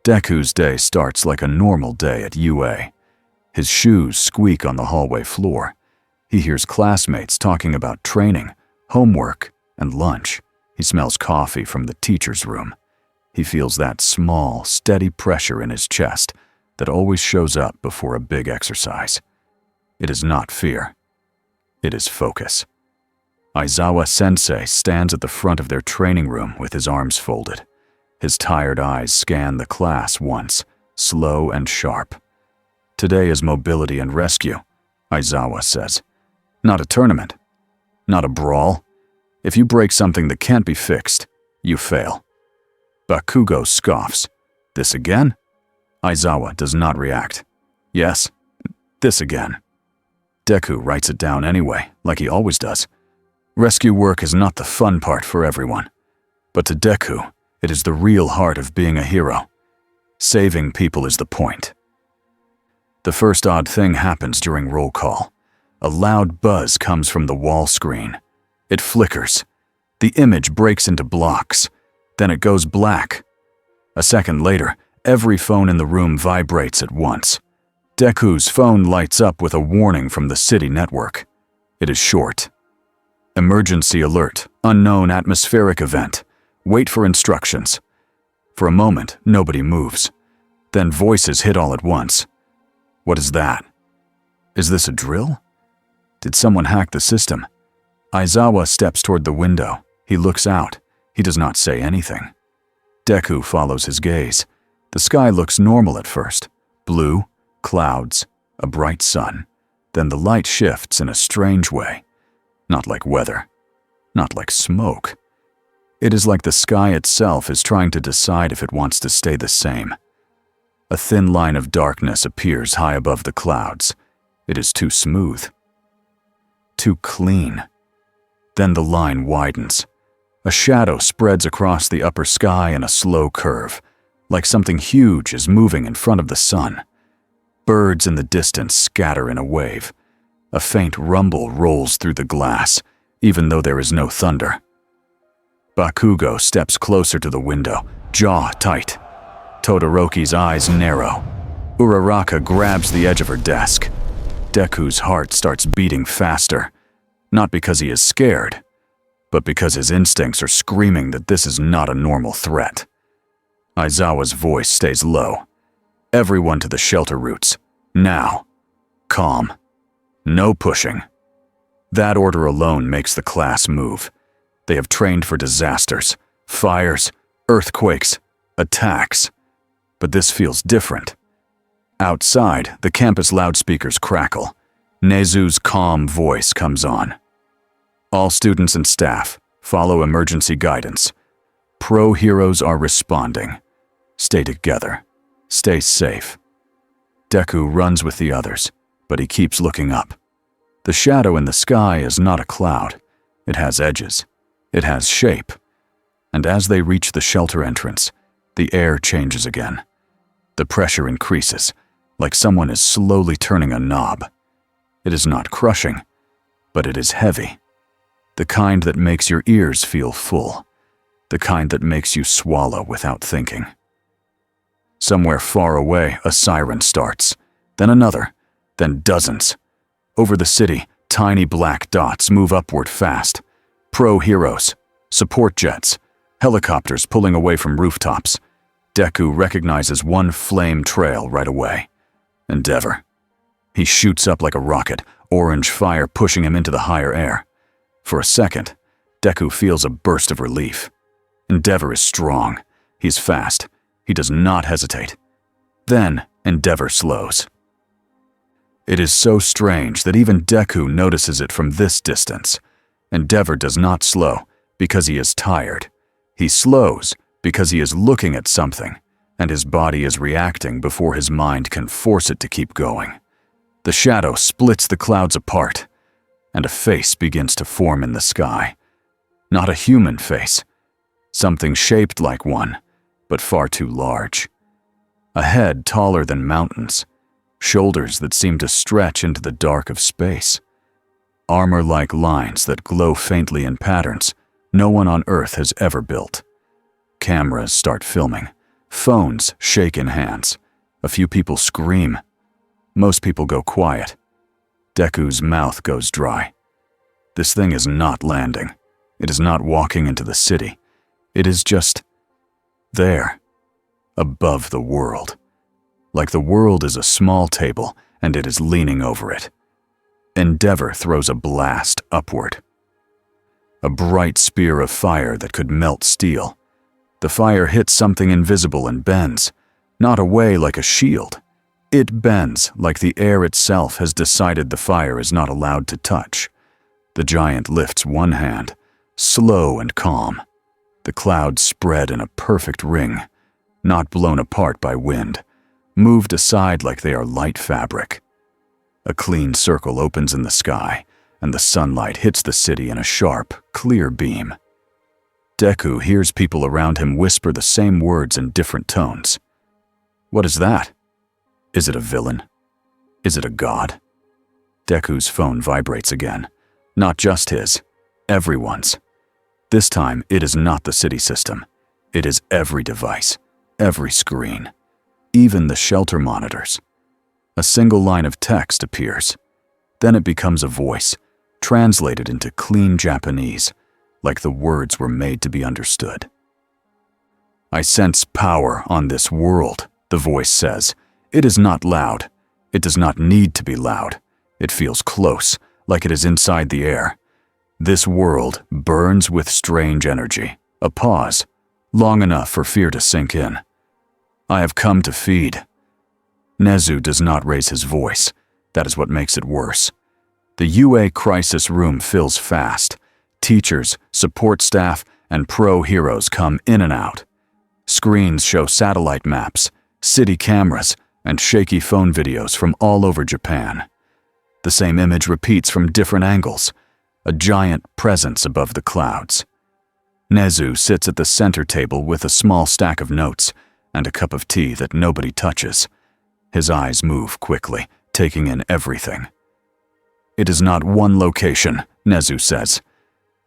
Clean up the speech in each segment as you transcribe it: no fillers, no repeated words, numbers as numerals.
Deku's day starts like a normal day at UA. His shoes squeak on the hallway floor. He hears classmates talking about training, homework, and lunch. He smells coffee from the teacher's room. He feels that small, steady pressure in his chest that always shows up before a big exercise. It is not fear. It is focus. Aizawa-sensei stands at the front of their training room with his arms folded. His tired eyes scan the class once, slow and sharp. "Today is mobility and rescue," Aizawa says. "Not a tournament. Not a brawl. If you break something that can't be fixed, you fail." Bakugo scoffs. "This again?" Aizawa does not react. "Yes, this again." Deku writes it down anyway, like he always does. Rescue work is not the fun part for everyone. But to Deku, it is the real heart of being a hero. Saving people is the point. The first odd thing happens during roll call. A loud buzz comes from the wall screen. It flickers. The image breaks into blocks. Then it goes black. A second later, every phone in the room vibrates at once. Deku's phone lights up with a warning from the city network. It is short. "Emergency alert. Unknown atmospheric event. Wait for instructions." For a moment, nobody moves. Then voices hit all at once. What is that? Is this a drill? Did someone hack the system? Aizawa steps toward the window. He looks out. He does not say anything. Deku follows his gaze. The sky looks normal at first. Blue, clouds, a bright sun. Then the light shifts in a strange way. Not like weather. Not like smoke. It is like the sky itself is trying to decide if it wants to stay the same. A thin line of darkness appears high above the clouds. It is too smooth. Too clean. Then the line widens. A shadow spreads across the upper sky in a slow curve, like something huge is moving in front of the sun. Birds in the distance scatter in a wave. A faint rumble rolls through the glass, even though there is no thunder. Bakugo steps closer to the window, jaw tight. Todoroki's eyes narrow. Uraraka grabs the edge of her desk. Deku's heart starts beating faster, not because he is scared, but because his instincts are screaming that this is not a normal threat. Aizawa's voice stays low. "Everyone to the shelter routes. Now. Calm. No pushing." That order alone makes the class move. They have trained for disasters, fires, earthquakes, attacks. But this feels different. Outside, the campus loudspeakers crackle. Nezu's calm voice comes on. "All students and staff, follow emergency guidance. Pro heroes are responding. Stay together. Stay safe." Deku runs with the others, but he keeps looking up. The shadow in the sky is not a cloud. It has edges. It has shape. And as they reach the shelter entrance, the air changes again. The pressure increases, like someone is slowly turning a knob. It is not crushing, but it is heavy. The kind that makes your ears feel full. The kind that makes you swallow without thinking. Somewhere far away, a siren starts, then another, then dozens. Over the city, tiny black dots move upward fast. Pro heroes, support jets, helicopters pulling away from rooftops. Deku recognizes one flame trail right away. Endeavor. He shoots up like a rocket, orange fire pushing him into the higher air. For a second, Deku feels a burst of relief. Endeavor is strong. He's fast. He does not hesitate. Then, Endeavor slows. It is so strange that even Deku notices it from this distance. Endeavor does not slow because he is tired. He slows because he is looking at something, and his body is reacting before his mind can force it to keep going. The shadow splits the clouds apart, and a face begins to form in the sky. Not a human face. Something shaped like one, but far too large. A head taller than mountains. Shoulders that seem to stretch into the dark of space. Armor-like lines that glow faintly in patterns no one on Earth has ever built. Cameras start filming. Phones shake in hands. A few people scream. Most people go quiet. Deku's mouth goes dry. This thing is not landing. It is not walking into the city. It is just there, above the world. Like the world is a small table and it is leaning over it. Endeavor throws a blast upward. A bright spear of fire that could melt steel. The fire hits something invisible and bends, not away like a shield. It bends like the air itself has decided the fire is not allowed to touch. The giant lifts one hand, slow and calm. The clouds spread in a perfect ring, not blown apart by wind, moved aside like they are light fabric. A clean circle opens in the sky, and the sunlight hits the city in a sharp, clear beam. Deku hears people around him whisper the same words in different tones. What is that? Is it a villain? Is it a god? Deku's phone vibrates again. Not just his, everyone's. This time, it is not the city system. It is every device, every screen, even the shelter monitors. A single line of text appears. Then it becomes a voice, translated into clean Japanese, like the words were made to be understood. I sense power on this world, the voice says. It is not loud. It does not need to be loud. It feels close, like it is inside the air. This world burns with strange energy. A pause, long enough for fear to sink in. I have come to feed. Nezu does not raise his voice. That is what makes it worse. The UA crisis room fills fast. Teachers, support staff, and pro-heroes come in and out. Screens show satellite maps, city cameras, and shaky phone videos from all over Japan. The same image repeats from different angles, a giant presence above the clouds. Nezu sits at the center table with a small stack of notes and a cup of tea that nobody touches. His eyes move quickly, taking in everything. It is not one location, Nezu says.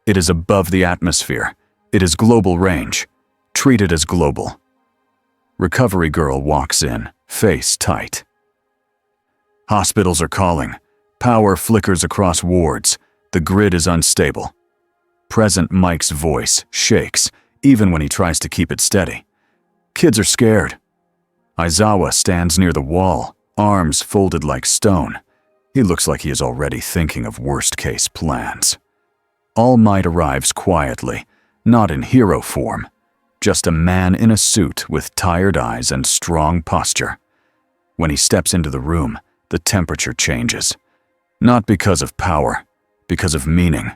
It is above the atmosphere. It is global range. Treat it as global. Recovery girl walks in, face tight. Hospitals are calling. Power flickers across wards. The grid is unstable. Present Mike's voice shakes, even when he tries to keep it steady. Kids are scared. Aizawa stands near the wall, arms folded like stone. He looks like he is already thinking of worst-case plans. All Might arrives quietly, not in hero form, just a man in a suit with tired eyes and strong posture. When he steps into the room, the temperature changes. Not because of power, because of meaning.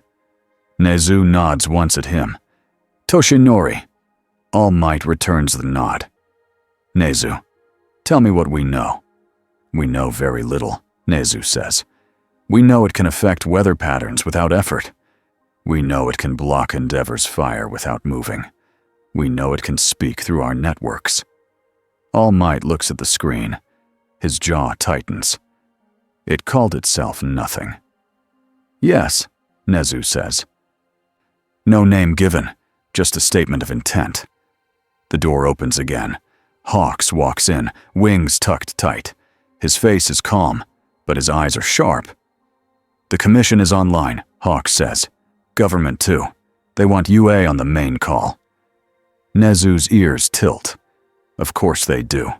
Nezu nods once at him. Toshinori. All Might returns the nod. Nezu, tell me what we know. We know very little, Nezu says. We know it can affect weather patterns without effort. We know it can block Endeavor's fire without moving. We know it can speak through our networks. All Might looks at the screen. His jaw tightens. It called itself nothing. Yes, Nezu says. No name given, just a statement of intent. The door opens again. Hawks walks in, wings tucked tight. His face is calm, but his eyes are sharp. The commission is online, Hawks says. Government too. They want UA on the main call. Nezu's ears tilt. Of course they do.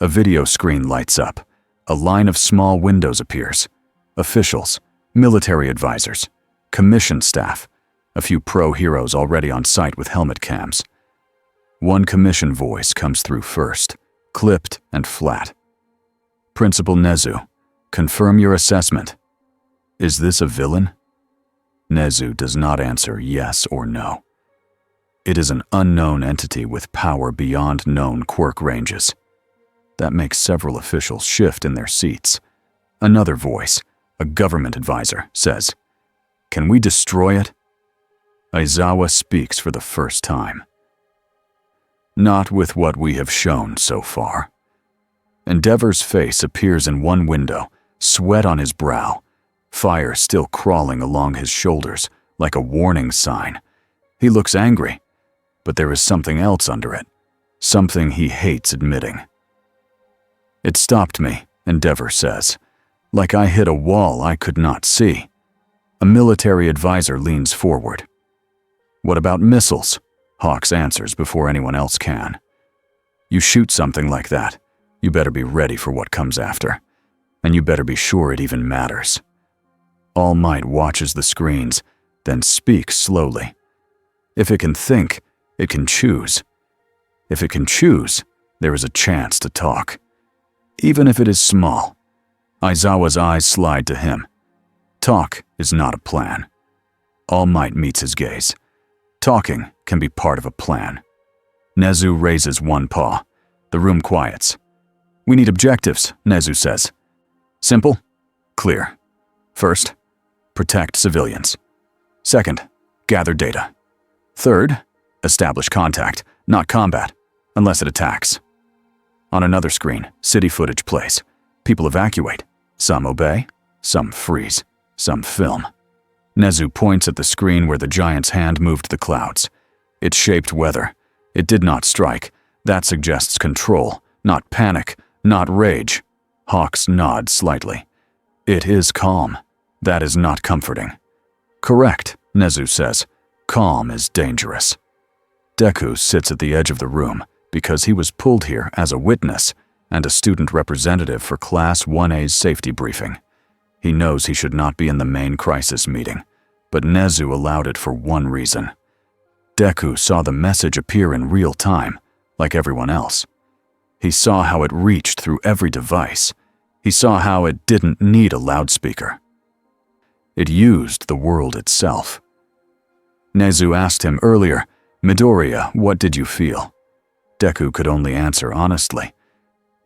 A video screen lights up. A line of small windows appears. Officials, military advisors, commission staff, a few pro-heroes already on site with helmet cams. One commission voice comes through first, clipped and flat. Principal Nezu, confirm your assessment. Is this a villain? Nezu does not answer yes or no. It is an unknown entity with power beyond known quirk ranges. That makes several officials shift in their seats. Another voice, a government advisor, says, "Can we destroy it?" Aizawa speaks for the first time. Not with what we have shown so far. Endeavor's face appears in one window, sweat on his brow, fire still crawling along his shoulders like a warning sign. He looks angry, but there is something else under it, something he hates admitting. It stopped me, Endeavor says, like I hit a wall I could not see. A military advisor leans forward. What about missiles? Hawks answers before anyone else can. You shoot something like that, you better be ready for what comes after. And you better be sure it even matters. All Might watches the screens, then speaks slowly. If it can think, it can choose. If it can choose, there is a chance to talk. Even if it is small. Aizawa's eyes slide to him. Talk is not a plan. All Might meets his gaze. Talking can be part of a plan. Nezu raises one paw. The room quiets. We need objectives, Nezu says. Simple, clear. First, protect civilians. Second, gather data. Third, establish contact, not combat, unless it attacks. On another screen, city footage plays. People evacuate. Some obey, some freeze, some film. Nezu points at the screen where the giant's hand moved the clouds. It shaped weather. It did not strike. That suggests control, not panic, not rage. Hawks nod slightly. It is calm. That is not comforting. Correct, Nezu says. Calm is dangerous. Deku sits at the edge of the room because he was pulled here as a witness and a student representative for Class 1A's safety briefing. He knows he should not be in the main crisis meeting, but Nezu allowed it for one reason. Deku saw the message appear in real time, like everyone else. He saw how it reached through every device. He saw how it didn't need a loudspeaker. It used the world itself. Nezu asked him earlier, Midoriya, what did you feel? Deku could only answer honestly.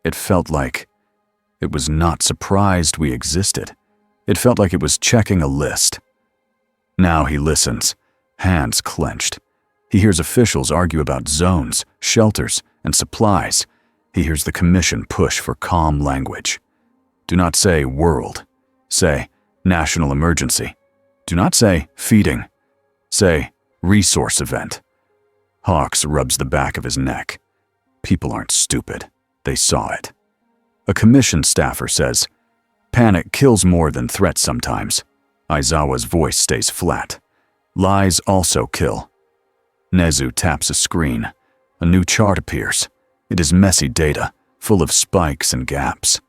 It felt like it was not surprised we existed. It felt like it was checking a list. Now he listens, hands clenched. He hears officials argue about zones, shelters, and supplies. He hears the commission push for calm language. Do not say world. Say national emergency. Do not say feeding. Say resource event. Hawks rubs the back of his neck. People aren't stupid. They saw it. A commission staffer says, panic kills more than threats sometimes. Aizawa's voice stays flat. Lies also kill. Nezu taps a screen. A new chart appears. It is messy data, full of spikes and gaps.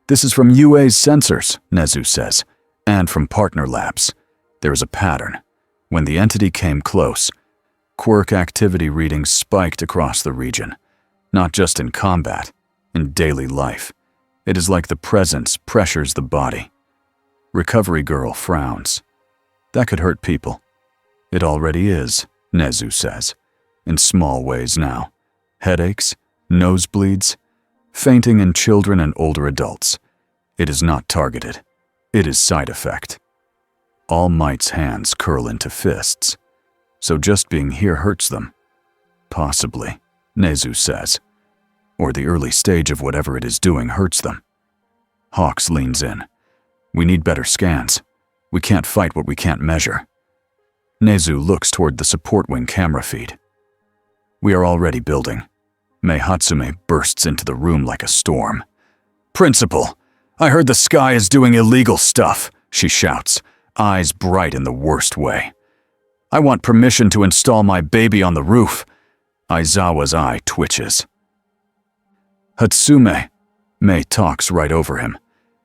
This is from UA's sensors, Nezu says, and from partner labs. There is a pattern. When the entity came close, quirk activity readings spiked across the region. Not just in combat, in daily life. It is like the presence pressures the body. Recovery Girl frowns. That could hurt people. It already is, Nezu says. In small ways now. Headaches, nosebleeds, fainting in children and older adults. It is not targeted. It is side effect. All Might's hands curl into fists. So just being here hurts them. Possibly, Nezu says. Or the early stage of whatever it is doing hurts them. Hawks leans in. We need better scans. We can't fight what we can't measure. Nezu looks toward the support wing camera feed. We are already building. Mei Hatsume bursts into the room like a storm. Principal, I heard the sky is doing illegal stuff, she shouts, eyes bright in the worst way. I want permission to install my baby on the roof. Aizawa's eye twitches. Hatsume, Mei talks right over him.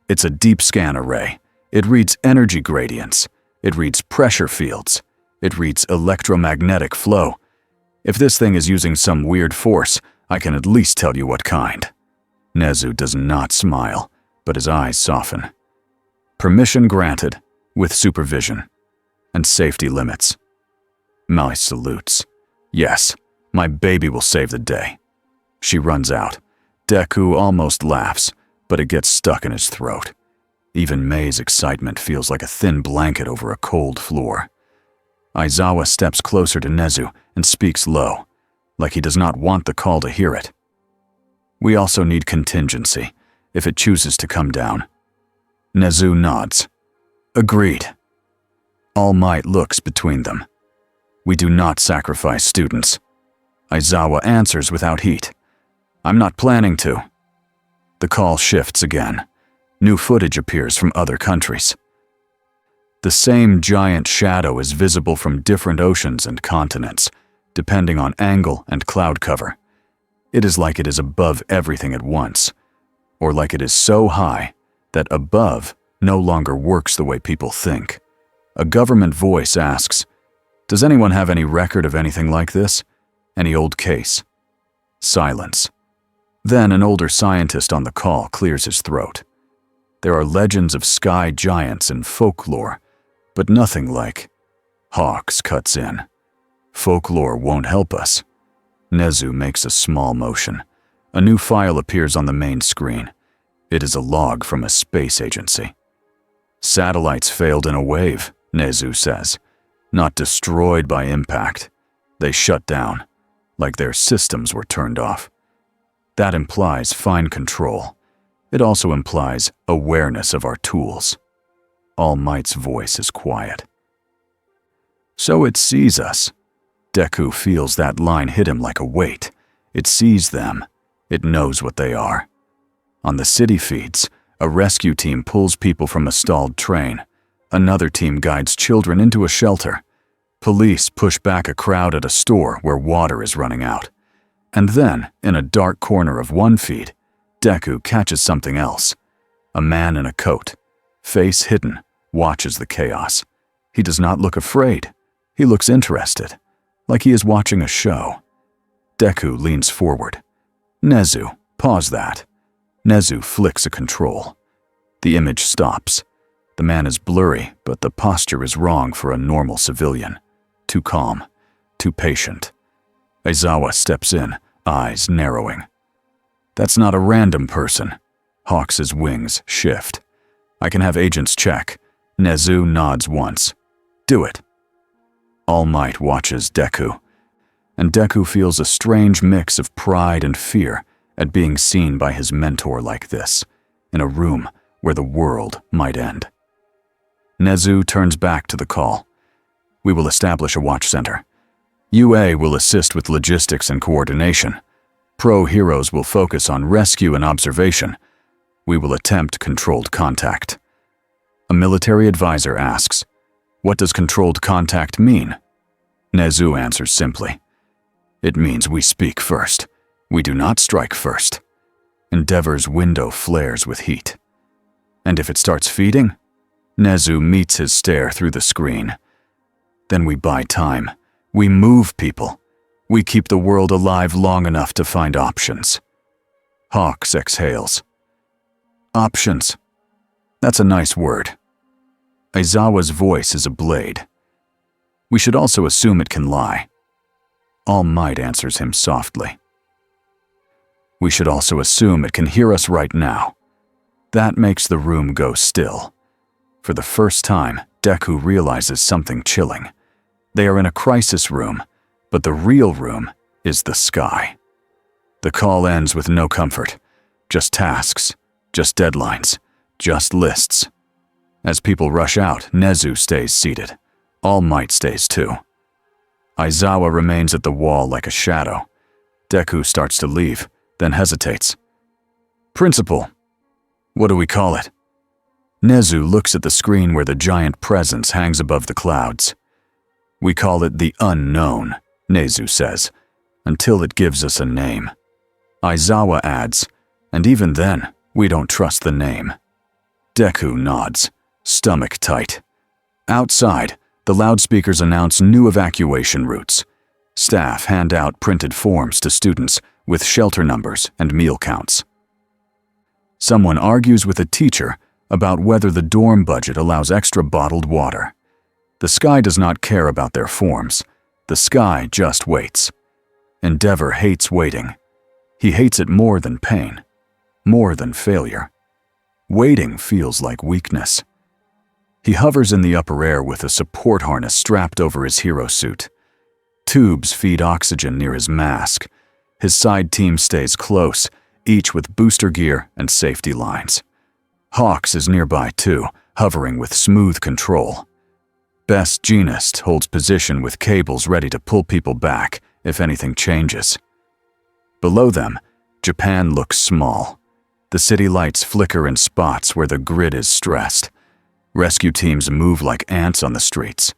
It's a deep scan array. It reads energy gradients. It reads pressure fields. It reads electromagnetic flow. If this thing is using some weird force, I can at least tell you what kind. Nezu does not smile, but his eyes soften. Permission granted, with supervision, and safety limits. Mei salutes. Yes, my baby will save the day. She runs out. Deku almost laughs, but it gets stuck in his throat. Even Mei's excitement feels like a thin blanket over a cold floor. Aizawa steps closer to Nezu and speaks low, like he does not want the call to hear it. We also need contingency, if it chooses to come down. Nezu nods. Agreed. All Might looks between them. We do not sacrifice students. Aizawa answers without heat. I'm not planning to. The call shifts again. New footage appears from other countries. The same giant shadow is visible from different oceans and continents, depending on angle and cloud cover. It is like it is above everything at once, or like it is so high that above no longer works the way people think. A government voice asks, "Does anyone have any record of anything like this? Any old case?" Silence. Then an older scientist on the call clears his throat. There are legends of sky giants in folklore, but nothing like. Hawks cuts in. Folklore won't help us. Nezu makes a small motion. A new file appears on the main screen. It is a log from a space agency. Satellites failed in a wave, Nezu says. Not destroyed by impact. They shut down, like their systems were turned off. That implies fine control. It also implies awareness of our tools. All Might's voice is quiet. So it sees us. Deku feels that line hit him like a weight. It sees them. It knows what they are. On the city feeds, a rescue team pulls people from a stalled train. Another team guides children into a shelter. Police push back a crowd at a store where water is running out. And then, in a dark corner of one feed, Deku catches something else. A man in a coat, face hidden, watches the chaos. He does not look afraid. He looks interested, like he is watching a show. Deku leans forward. Nezu, pause that. Nezu flicks a control. The image stops. The man is blurry, but the posture is wrong for a normal civilian. Too calm, too patient. Aizawa steps in, eyes narrowing. That's not a random person. Hawks' wings shift. I can have agents check. Nezu nods once. Do it. All Might watches Deku, and Deku feels a strange mix of pride and fear at being seen by his mentor like this, in a room where the world might end. Nezu turns back to the call. We will establish a watch center. UA will assist with logistics and coordination. Pro-heroes will focus on rescue and observation. We will attempt controlled contact. A military advisor asks, "What does controlled contact mean?" Nezu answers simply, "It means we speak first. We do not strike first." Endeavor's window flares with heat. And if it starts feeding? Nezu meets his stare through the screen. Then we buy time. We move people. We keep the world alive long enough to find options. Hawks exhales. Options. That's a nice word. Aizawa's voice is a blade. We should also assume it can lie. All Might answers him softly. We should also assume it can hear us right now. That makes the room go still. For the first time, Deku realizes something chilling. They are in a crisis room, but the real room is the sky. The call ends with no comfort. Just tasks, just deadlines, just lists. As people rush out, Nezu stays seated. All Might stays too. Aizawa remains at the wall like a shadow. Deku starts to leave, then hesitates. Principal. What do we call it? Nezu looks at the screen where the giant presence hangs above the clouds. We call it the unknown, Nezu says, until it gives us a name. Aizawa adds, and even then, we don't trust the name. Deku nods, stomach tight. Outside, the loudspeakers announce new evacuation routes. Staff hand out printed forms to students with shelter numbers and meal counts. Someone argues with a teacher about whether the dorm budget allows extra bottled water. The sky does not care about their forms. The sky just waits. Endeavor hates waiting. He hates it more than pain, more than failure. Waiting feels like weakness. He hovers in the upper air with a support harness strapped over his hero suit. Tubes feed oxygen near his mask. His side team stays close, each with booster gear and safety lines. Hawks is nearby too, hovering with smooth control. Best Genist holds position with cables ready to pull people back if anything changes. Below them, Japan looks small. The city lights flicker in spots where the grid is stressed. Rescue teams move like ants on the streets.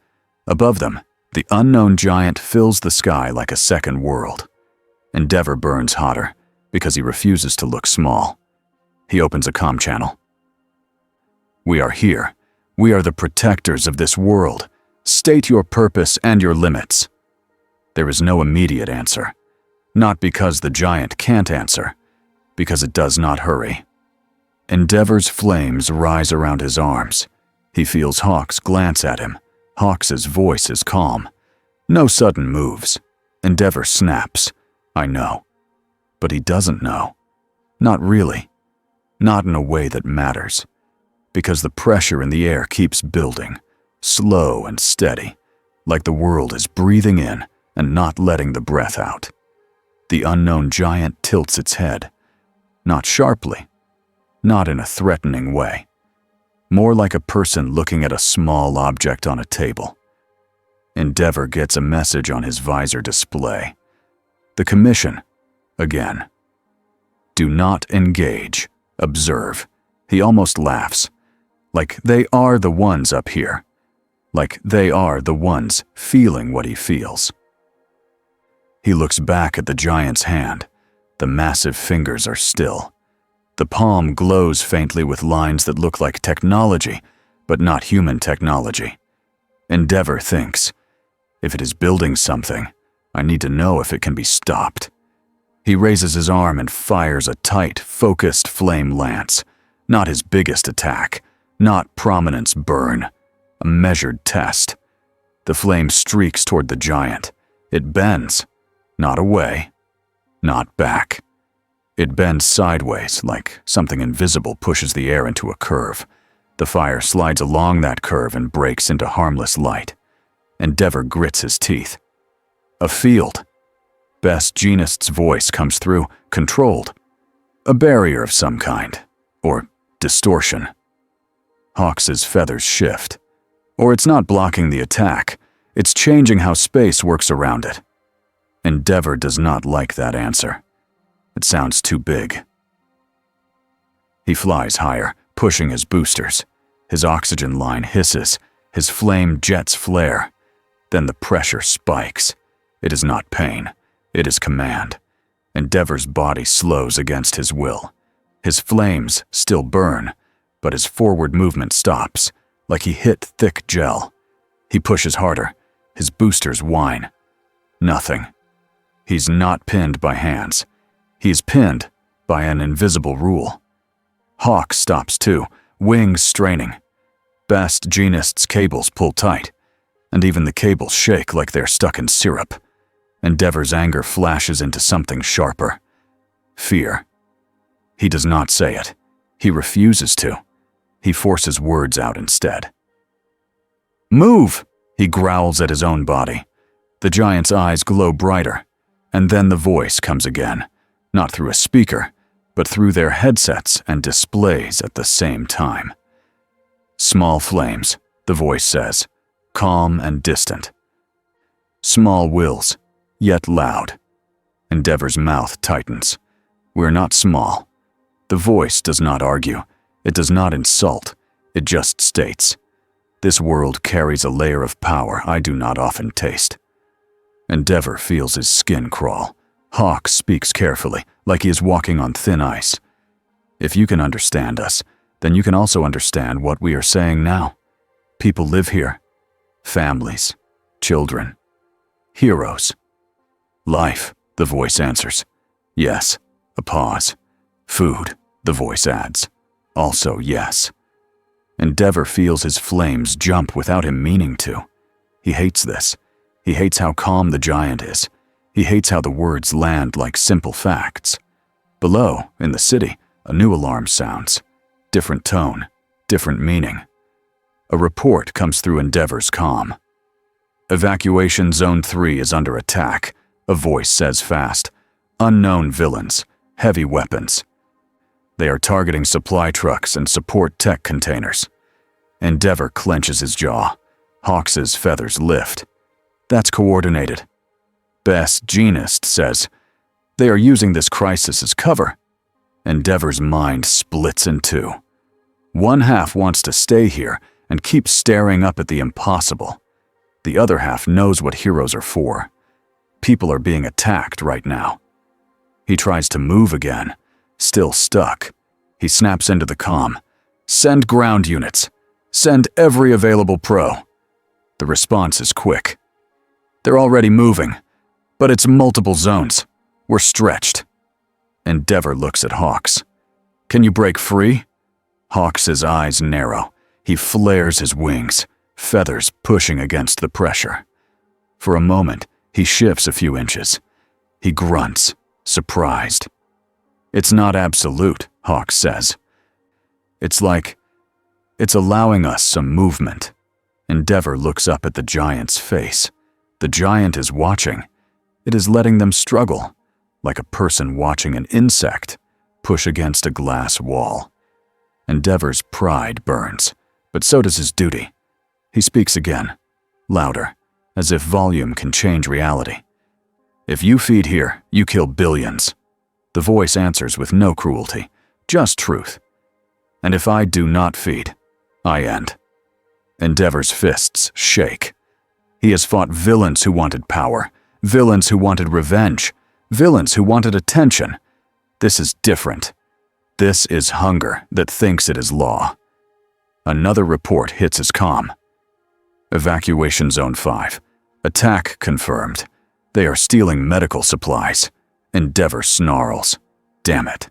Above them, the unknown giant fills the sky like a second world. Endeavor burns hotter because he refuses to look small. He opens a comm channel. "We are here. We are the protectors of this world. State your purpose and your limits." There is no immediate answer. Not because the giant can't answer, because it does not hurry. Endeavor's flames rise around his arms. He feels Hawks glance at him. Hawks' voice is calm. No sudden moves. Endeavor snaps. "I know." But he doesn't know. Not really. Not in a way that matters. Because the pressure in the air keeps building, slow and steady, like the world is breathing in and not letting the breath out. The unknown giant tilts its head. Not sharply. Not in a threatening way. More like a person looking at a small object on a table. Endeavor gets a message on his visor display. The commission, again. "Do not engage. Observe." He almost laughs. Like they are the ones up here. Like they are the ones feeling what he feels. He looks back at the giant's hand. The massive fingers are still. The palm glows faintly with lines that look like technology, but not human technology. Endeavor thinks, if it is building something, I need to know if it can be stopped. He raises his arm and fires a tight, focused flame lance. Not his biggest attack, not prominence burn, a measured test. The flame streaks toward the giant. It bends, not away, not back. It bends sideways, like something invisible pushes the air into a curve. The fire slides along that curve and breaks into harmless light. Endeavor grits his teeth. A field. Best Genist's voice comes through, controlled. A barrier of some kind, or distortion. Hawks' feathers shift. Or it's not blocking the attack, it's changing how space works around it. Endeavor does not like that answer. It sounds too big. He flies higher, pushing his boosters. His oxygen line hisses, his flame jets flare. Then the pressure spikes. It is not pain, it is command. Endeavor's body slows against his will. His flames still burn, but his forward movement stops, like he hit thick gel. He pushes harder. His boosters whine. Nothing. He's not pinned by hands. He's pinned by an invisible rule. Hawk stops too, wings straining. Best Genist's cables pull tight, and even the cables shake like they're stuck in syrup. Endeavor's anger flashes into something sharper. Fear. He does not say it. He refuses to. He forces words out instead. "Move!" he growls at his own body. The giant's eyes glow brighter, and then the voice comes again, not through a speaker, but through their headsets and displays at the same time. "Small flames," the voice says, calm and distant. "Small wills, yet loud." Endeavor's mouth tightens. "We're not small." The voice does not argue. It does not insult. It just states, "This world carries a layer of power I do not often taste." Endeavor feels his skin crawl. Hawk speaks carefully, like he is walking on thin ice. "If you can understand us, then you can also understand what we are saying now. People live here. Families. Children. Heroes. Life," the voice answers. "Yes." A pause. "Food," the voice adds. Also yes. Endeavor feels his flames jump without him meaning to. He hates this. He hates how calm the giant is. He hates how the words land like simple facts. Below, in the city, a new alarm sounds. Different tone, different meaning. A report comes through Endeavor's comm. "Evacuation Zone 3 is under attack," a voice says fast. "Unknown villains, heavy weapons. They are targeting supply trucks and support tech containers." Endeavor clenches his jaw. Hawks' feathers lift. "That's coordinated." Best Genist says, "They are using this crisis as cover." Endeavor's mind splits in two. One half wants to stay here and keep staring up at the impossible. The other half knows what heroes are for. People are being attacked right now. He tries to move again, still stuck. He snaps into the comm. "Send ground units. Send every available pro." The response is quick. "They're already moving, but it's multiple zones. We're stretched." Endeavor looks at Hawks. "Can you break free?" Hawks' eyes narrow. He flares his wings, feathers pushing against the pressure. For a moment, he shifts a few inches. He grunts, surprised. "It's not absolute," Hawks says. It's allowing us some movement." Endeavor looks up at the giant's face. The giant is watching. It is letting them struggle, like a person watching an insect push against a glass wall. Endeavor's pride burns, but so does his duty. He speaks again, louder, as if volume can change reality. "If you feed here, you kill billions." The voice answers with no cruelty, just truth. "And if I do not feed, I end." Endeavor's fists shake. He has fought villains who wanted power, villains who wanted revenge, villains who wanted attention. This is different. This is hunger that thinks it is law. Another report hits his comm. "Evacuation Zone 5. Attack confirmed. They are stealing medical supplies." Endeavor snarls. Damn it.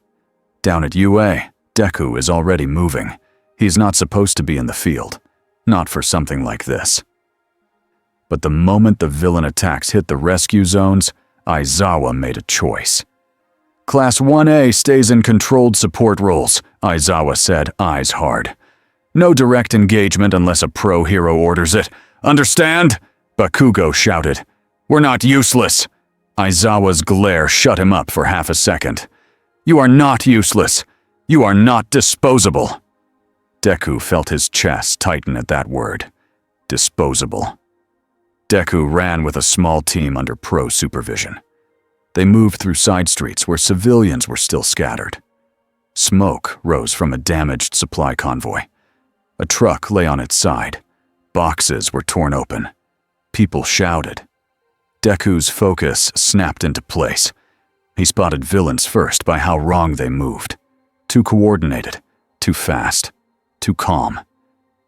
Down at UA, Deku is already moving. He's not supposed to be in the field. Not for something like this. But the moment the villain attacks hit the rescue zones, Aizawa made a choice. "Class 1A stays in controlled support roles," Aizawa said, eyes hard. "No direct engagement unless a pro hero orders it. Understand?" Bakugo shouted. "We're not useless." Aizawa's glare shut him up for half a second. "You are not useless. You are not disposable." Deku felt his chest tighten at that word. Disposable. Deku ran with a small team under pro supervision. They moved through side streets where civilians were still scattered. Smoke rose from a damaged supply convoy. A truck lay on its side. Boxes were torn open. People shouted. Deku's focus snapped into place. He spotted villains first by how wrong they moved. Too coordinated, too fast, too calm.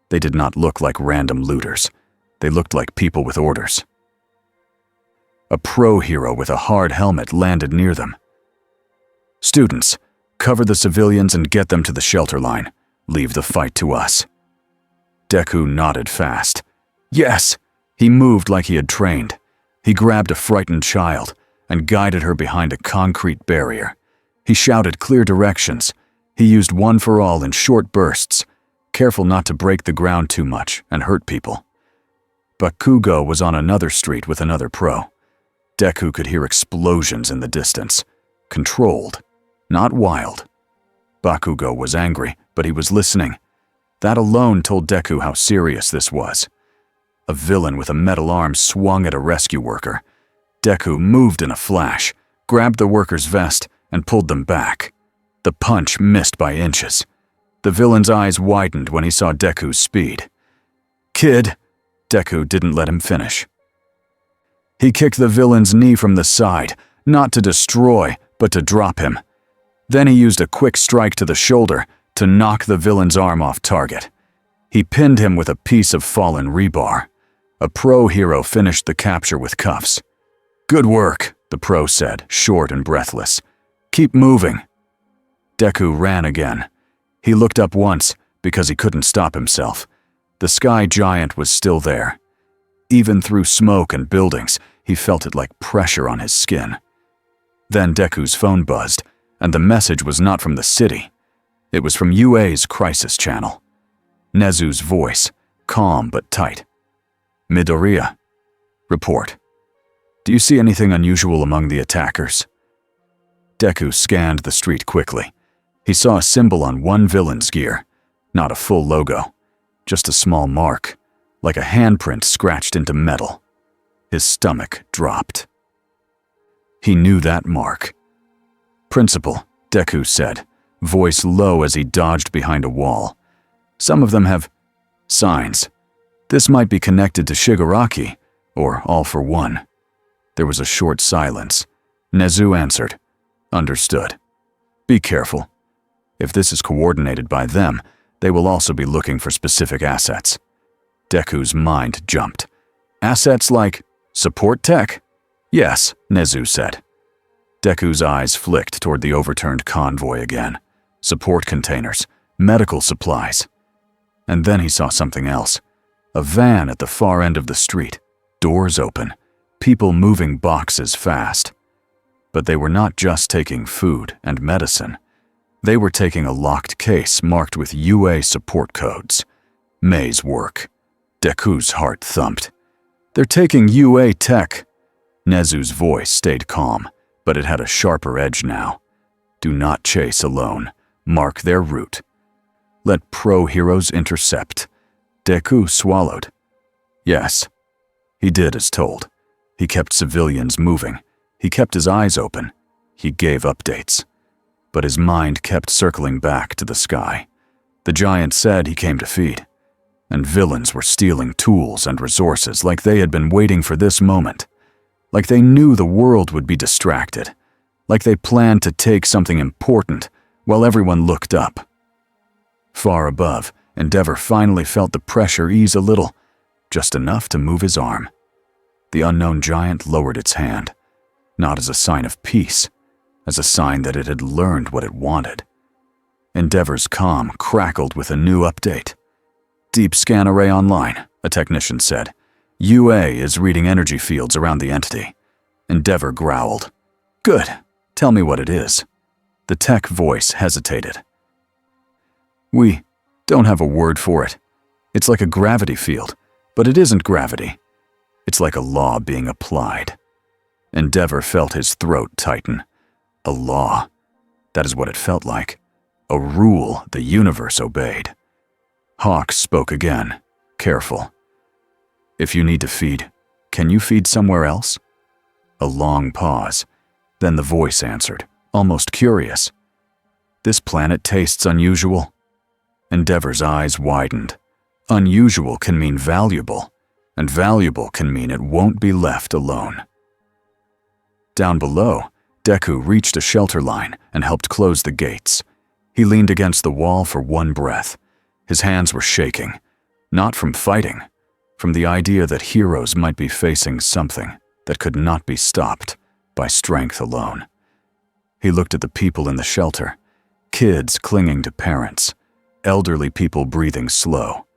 They did not look like random looters. They looked like people with orders. A pro hero with a hard helmet landed near them. "Students, cover the civilians and get them to the shelter line. Leave the fight to us." Deku nodded fast. Yes! He moved like he had trained. He grabbed a frightened child and guided her behind a concrete barrier. He shouted clear directions. He used one for all in short bursts, careful not to break the ground too much and hurt people. Bakugo was on another street with another pro. Deku could hear explosions in the distance. Controlled, not wild. Bakugo was angry, but he was listening. That alone told Deku how serious this was. A villain with a metal arm swung at a rescue worker. Deku moved in a flash, grabbed the worker's vest, and pulled them back. The punch missed by inches. The villain's eyes widened when he saw Deku's speed. "Kid," Deku didn't let him finish. He kicked the villain's knee from the side, not to destroy, but to drop him. Then he used a quick strike to the shoulder to knock the villain's arm off target. He pinned him with a piece of fallen rebar. A pro hero finished the capture with cuffs. "Good work," the pro said, short and breathless. "Keep moving." Deku ran again. He looked up once because he couldn't stop himself. The sky giant was still there. Even through smoke and buildings, he felt it like pressure on his skin. Then Deku's phone buzzed, and the message was not from the city. It was from UA's crisis channel. Nezu's voice, calm but tight. "Midoriya. Report. Do you see anything unusual among the attackers?" Deku scanned the street quickly. He saw a symbol on one villain's gear, not a full logo, just a small mark, like a handprint scratched into metal. His stomach dropped. He knew that mark. "Principal," Deku said, voice low as he dodged behind a wall. "Some of them have signs. This might be connected to Shigaraki, or All for One." There was a short silence. Nezu answered, "Understood. Be careful. If this is coordinated by them, they will also be looking for specific assets." Deku's mind jumped. "Assets like support tech?" "Yes," Nezu said. Deku's eyes flicked toward the overturned convoy again. Support containers, medical supplies. And then he saw something else. A van at the far end of the street, doors open, people moving boxes fast. But they were not just taking food and medicine. They were taking a locked case marked with UA support codes. May's work. Deku's heart thumped. "They're taking UA tech." Nezu's voice stayed calm, but it had a sharper edge now. "Do not chase alone. Mark their route. Let pro-heroes intercept." Deku swallowed. Yes. He did as told. He kept civilians moving. He kept his eyes open. He gave updates. But his mind kept circling back to the sky. The giant said he came to feed. And villains were stealing tools and resources like they had been waiting for this moment. Like they knew the world would be distracted. Like they planned to take something important while everyone looked up. Far above, Endeavor finally felt the pressure ease a little, just enough to move his arm. The unknown giant lowered its hand, not as a sign of peace, as a sign that it had learned what it wanted. Endeavor's comm crackled with a new update. "Deep scan array online," a technician said. "UA is reading energy fields around the entity." Endeavor growled. "Good. Tell me what it is." The tech voice hesitated. "We don't have a word for it. It's like a gravity field, but it isn't gravity. It's like a law being applied." Endeavor felt his throat tighten. A law. That is what it felt like. A rule the universe obeyed. Hawk spoke again, careful. "If you need to feed, can you feed somewhere else?" A long pause. Then the voice answered, almost curious. "This planet tastes unusual." Endeavor's eyes widened. Unusual can mean valuable, and valuable can mean it won't be left alone. Down below, Deku reached a shelter line and helped close the gates. He leaned against the wall for one breath. His hands were shaking, not from fighting, from the idea that heroes might be facing something that could not be stopped by strength alone. He looked at the people in the shelter, kids clinging to parents, elderly people breathing slow,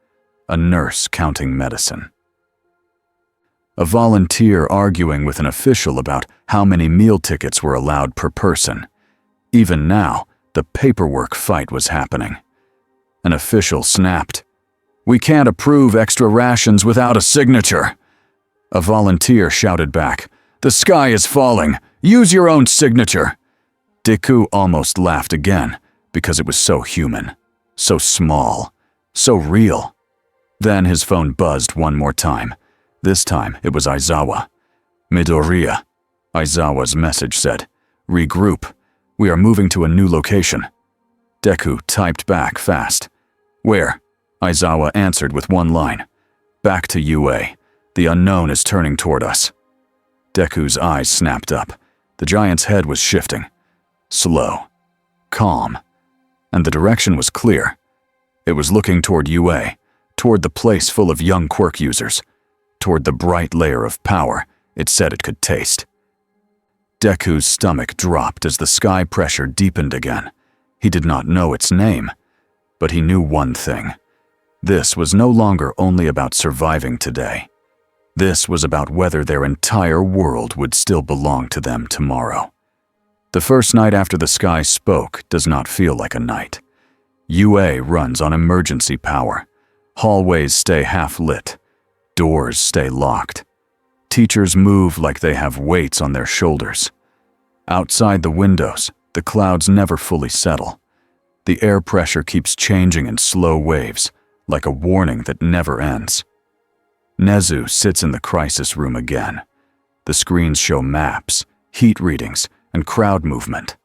a nurse counting medicine. A volunteer arguing with an official about how many meal tickets were allowed per person. Even now, the paperwork fight was happening. An official snapped, "We can't approve extra rations without a signature." A volunteer shouted back, "The sky is falling. Use your own signature." Deku almost laughed again because it was so human, so small, so real. Then his phone buzzed one more time. This time it was Aizawa. "Midoriya," Aizawa's message said. "Regroup. We are moving to a new location." Deku typed back fast. "Where?" Aizawa answered with one line. "Back to UA. The unknown is turning toward us." Deku's eyes snapped up. The giant's head was shifting. Slow. Calm. And the direction was clear. It was looking toward UA, toward the place full of young quirk users, toward the bright layer of power it said it could taste. Deku's stomach dropped as the sky pressure deepened again. He did not know its name, but he knew one thing. This was no longer only about surviving today. This was about whether their entire world would still belong to them tomorrow. The first night after the sky spoke does not feel like a night. UA runs on emergency power. Hallways stay half-lit. Doors stay locked. Teachers move like they have weights on their shoulders. Outside the windows, the clouds never fully settle. The air pressure keeps changing in slow waves, like a warning that never ends. Nezu sits in the crisis room again. The screens show maps, heat readings, and crowd movement.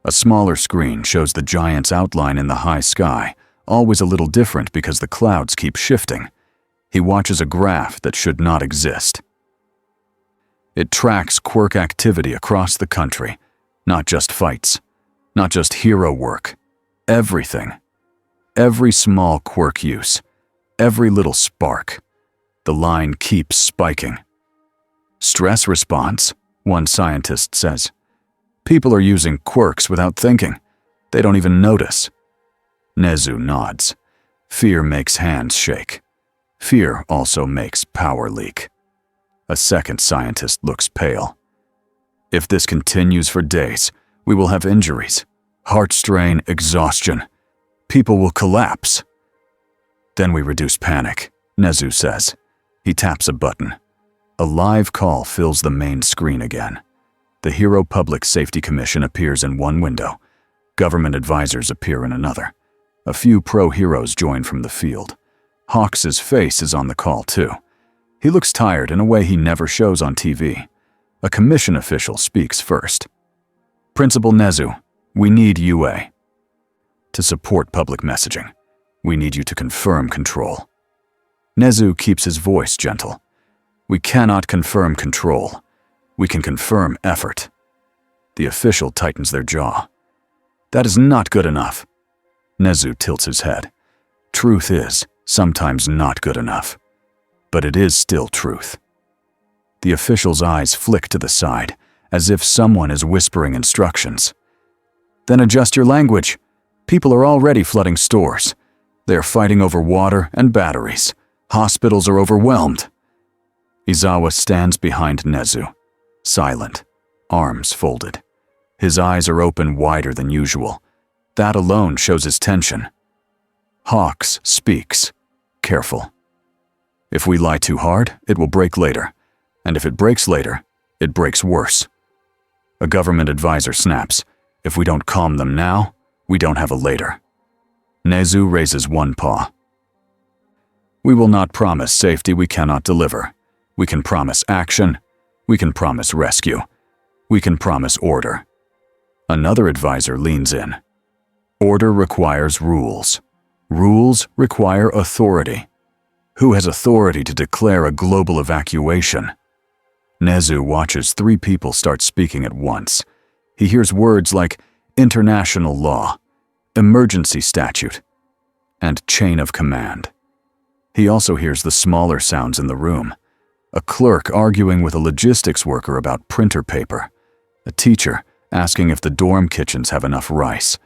A smaller screen shows the giant's outline in the high sky, always a little different because the clouds keep shifting. He watches a graph that should not exist. It tracks quirk activity across the country, not just fights, not just hero work, everything. Every small quirk use, every little spark. The line keeps spiking. Stress response, one scientist says. People are using quirks without thinking. They don't even notice. Nezu nods. Fear makes hands shake. Fear also makes power leak. A second scientist looks pale. If this continues for days, we will have injuries, heart strain, exhaustion. People will collapse. Then we reduce panic, Nezu says. He taps a button. A live call fills the main screen again. The Hero Public Safety Commission appears in one window. Government advisors appear in another. A few pro-heroes join from the field. Hawks' face is on the call too. He looks tired in a way he never shows on TV. A commission official speaks first. Principal Nezu, we need UA. To support public messaging, we need you to confirm control. Nezu keeps his voice gentle. We cannot confirm control. We can confirm effort. The official tightens their jaw. That is not good enough. Nezu tilts his head. Truth is sometimes not good enough, but it is still truth. The official's eyes flick to the side, as if someone is whispering instructions. Then adjust your language. People are already flooding stores. They are fighting over water and batteries. Hospitals are overwhelmed. Izawa stands behind Nezu, silent, arms folded. His eyes are open wider than usual. That alone shows his tension. Hawks speaks, careful. If we lie too hard, it will break later. And if it breaks later, it breaks worse. A government advisor snaps. If we don't calm them now, we don't have a later. Nezu raises one paw. We will not promise safety we cannot deliver. We can promise action. We can promise rescue. We can promise order. Another advisor leans in. Order requires rules. Rules require authority. Who has authority to declare a global evacuation? Nezu watches three people start speaking at once. He hears words like international law, emergency statute, and chain of command. He also hears the smaller sounds in the room. A clerk arguing with a logistics worker about printer paper. A teacher asking if the dorm kitchens have enough rice.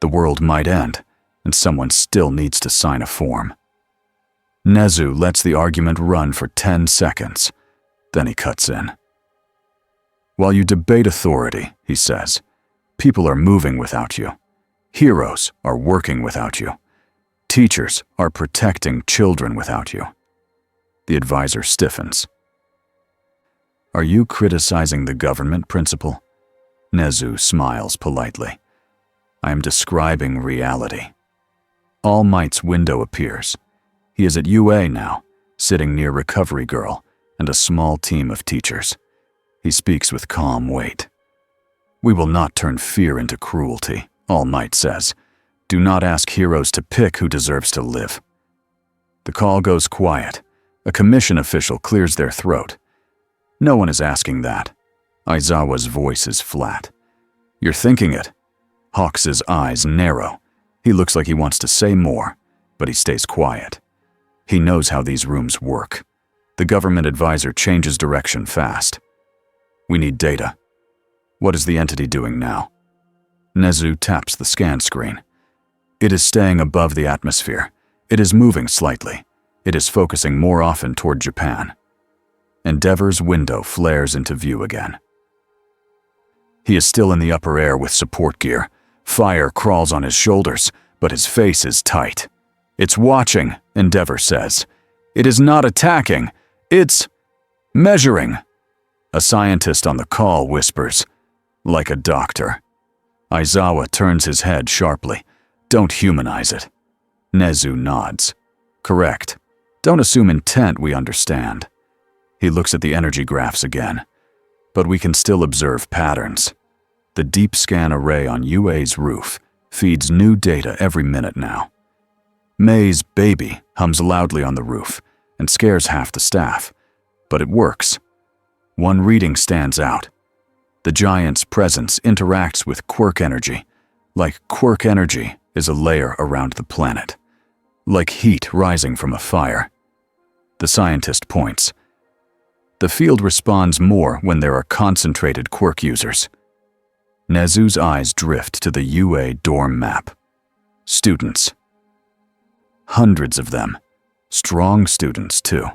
The world might end, and someone still needs to sign a form. Nezu lets the argument run for 10 seconds. Then he cuts in. While you debate authority, he says, people are moving without you. Heroes are working without you. Teachers are protecting children without you. The advisor stiffens. Are you criticizing the government, Principal? Nezu smiles politely. I am describing reality. All Might's window appears. He is at UA now, sitting near Recovery Girl and a small team of teachers. He speaks with calm weight. We will not turn fear into cruelty, All Might says. Do not ask heroes to pick who deserves to live. The call goes quiet. A commission official clears their throat. No one is asking that. Aizawa's voice is flat. You're thinking it. Hawks' eyes narrow. He looks like he wants to say more, but he stays quiet. He knows how these rooms work. The government advisor changes direction fast. We need data. What is the entity doing now? Nezu taps the scan screen. It is staying above the atmosphere. It is moving slightly. It is focusing more often toward Japan. Endeavor's window flares into view again. He is still in the upper air with support gear. Fire crawls on his shoulders, but his face is tight. It's watching, Endeavor says. It is not attacking. It's measuring. A scientist on the call whispers, like a doctor. Aizawa turns his head sharply. Don't humanize it. Nezu nods. Correct. Don't assume intent we understand. He looks at the energy graphs again. but we can still observe patterns. The deep scan array on UA's roof feeds new data every minute now. May's baby hums loudly on the roof and scares half the staff, but it works. One reading stands out. The giant's presence interacts with quirk energy, like quirk energy is a layer around the planet, like heat rising from a fire. The scientist points. The field responds more when there are concentrated quirk users. Nezu's eyes drift to the UA dorm map. Students. Hundreds of them. Strong students, too.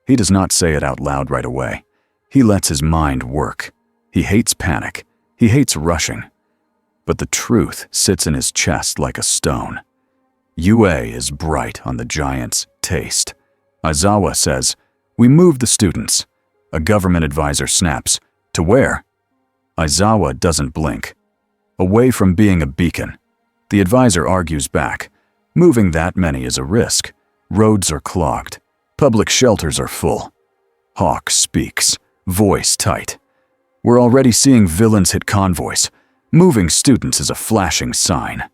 He does not say it out loud right away. He lets his mind work. He hates panic. He hates rushing. But the truth sits in his chest like a stone. UA is bright on the giant's taste. Aizawa says, "We moved the students." A government advisor snaps, "To where?" Aizawa doesn't blink. Away from being a beacon. The advisor argues back. Moving that many is a risk. Roads are clogged. Public shelters are full. Hawk speaks, voice tight. "We're already seeing villains hit convoys. Moving students is a flashing sign."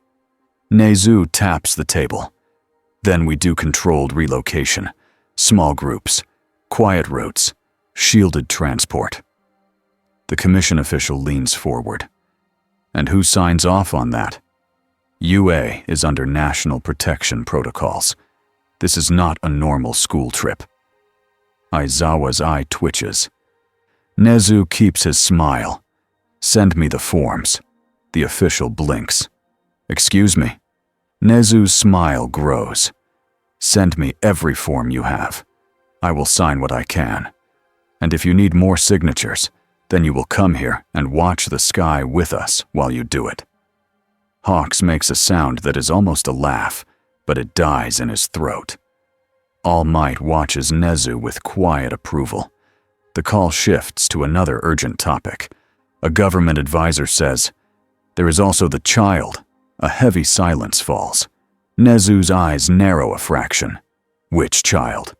Nezu taps the table. "Then we do controlled relocation. Small groups, quiet routes, shielded transport." The commission official leans forward. "And who signs off on that?" UA is under national protection protocols. This is not a normal school trip. Aizawa's eye twitches. Nezu keeps his smile. "Send me the forms." The official blinks. "Excuse me?" Nezu's smile grows. "Send me every form you have. I will sign what I can. And if you need more signatures, then you will come here and watch the sky with us while you do it." Hawks makes a sound that is almost a laugh, but it dies in his throat. All Might watches Nezu with quiet approval. The call shifts to another urgent topic. A government advisor says, "There is also the child." A heavy silence falls. Nezu's eyes narrow a fraction. "Which child?"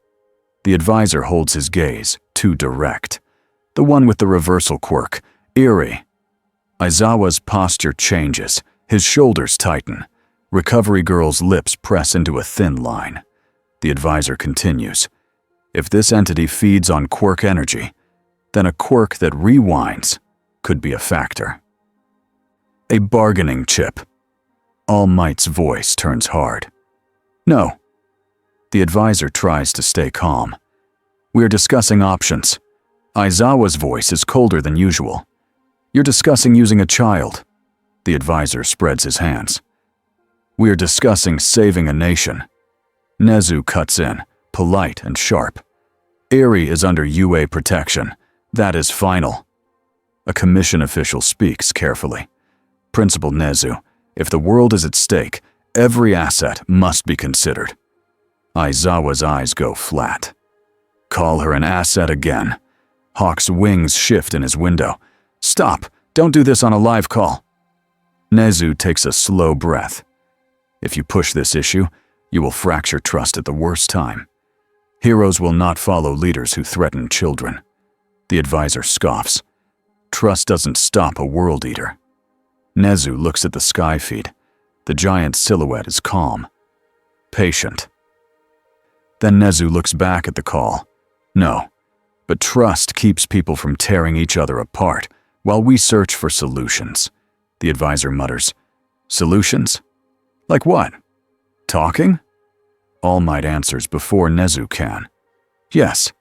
The advisor holds his gaze, too direct. "The one with the reversal quirk, Eerie." Aizawa's posture changes. His shoulders tighten. Recovery Girl's lips press into a thin line. The advisor continues. "If this entity feeds on quirk energy, then a quirk that rewinds could be a factor. A bargaining chip." All Might's voice turns hard. "No." The advisor tries to stay calm. "We're discussing options." Aizawa's voice is colder than usual. "You're discussing using a child." The advisor spreads his hands. "We're discussing saving a nation." Nezu cuts in, polite and sharp. "Eerie is under UA protection. That is final." A commission official speaks carefully. "Principal Nezu, if the world is at stake, every asset must be considered." Aizawa's eyes go flat. "Call her an asset again." Hawk's wings shift in his window. "Stop! Don't do this on a live call." Nezu takes a slow breath. "If you push this issue, you will fracture trust at the worst time. Heroes will not follow leaders who threaten children." The advisor scoffs. "Trust doesn't stop a world eater." Nezu looks at the sky feed. The giant silhouette is calm, patient. Then Nezu looks back at the call. "No, but trust keeps people from tearing each other apart while we search for solutions." The advisor mutters. "Solutions? Like what? Talking?" All Might answers before Nezu can. "Yes,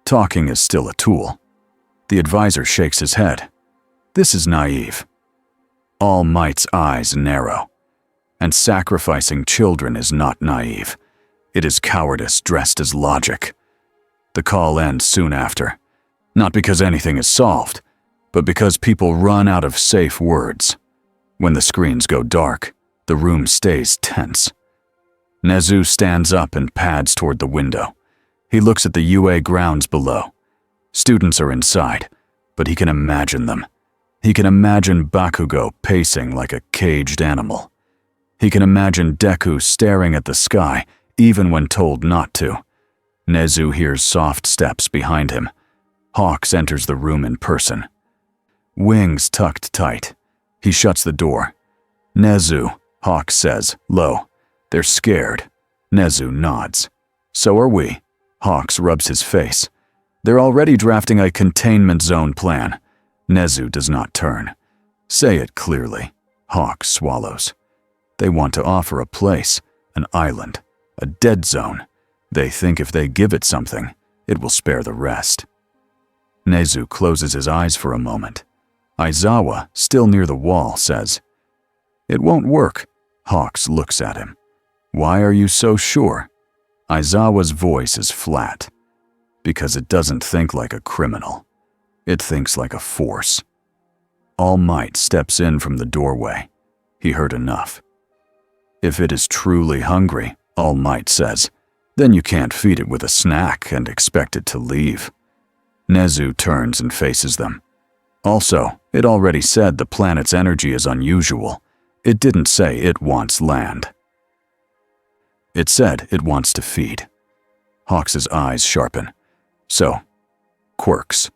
talking is still a tool." The advisor shakes his head. "This is naive." All Might's eyes narrow. And sacrificing children is not naive. It is cowardice dressed as logic. The call ends soon after. Not because anything is solved, but because people run out of safe words. When the screens go dark, the room stays tense. Nezu stands up and pads toward the window. He looks at the UA grounds below. Students are inside, but he can imagine them. He can imagine Bakugo pacing like a caged animal. He can imagine Deku staring at the sky, even when told not to. Nezu hears soft steps behind him. Hawks enters the room in person. Wings tucked tight. He shuts the door. Nezu, Hawks says, low. They're scared. Nezu nods. So are we. Hawks rubs his face. They're already drafting a containment zone plan. Nezu does not turn. Say it clearly. Hawks swallows. They want to offer a place, an island, a dead zone. They think if they give it something, it will spare the rest. Nezu closes his eyes for a moment. Aizawa, still near the wall, says, It won't work. Hawks looks at him. Why are you so sure? Aizawa's voice is flat. Because it doesn't think like a criminal. It thinks like a force. All Might steps in from the doorway. He heard enough. If it is truly hungry, All Might says, then you can't feed it with a snack and expect it to leave. Nezu turns and faces them. Also, it already said the planet's energy is unusual. It didn't say it wants land. It said it wants to feed. Hawks's eyes sharpen. So, quirks.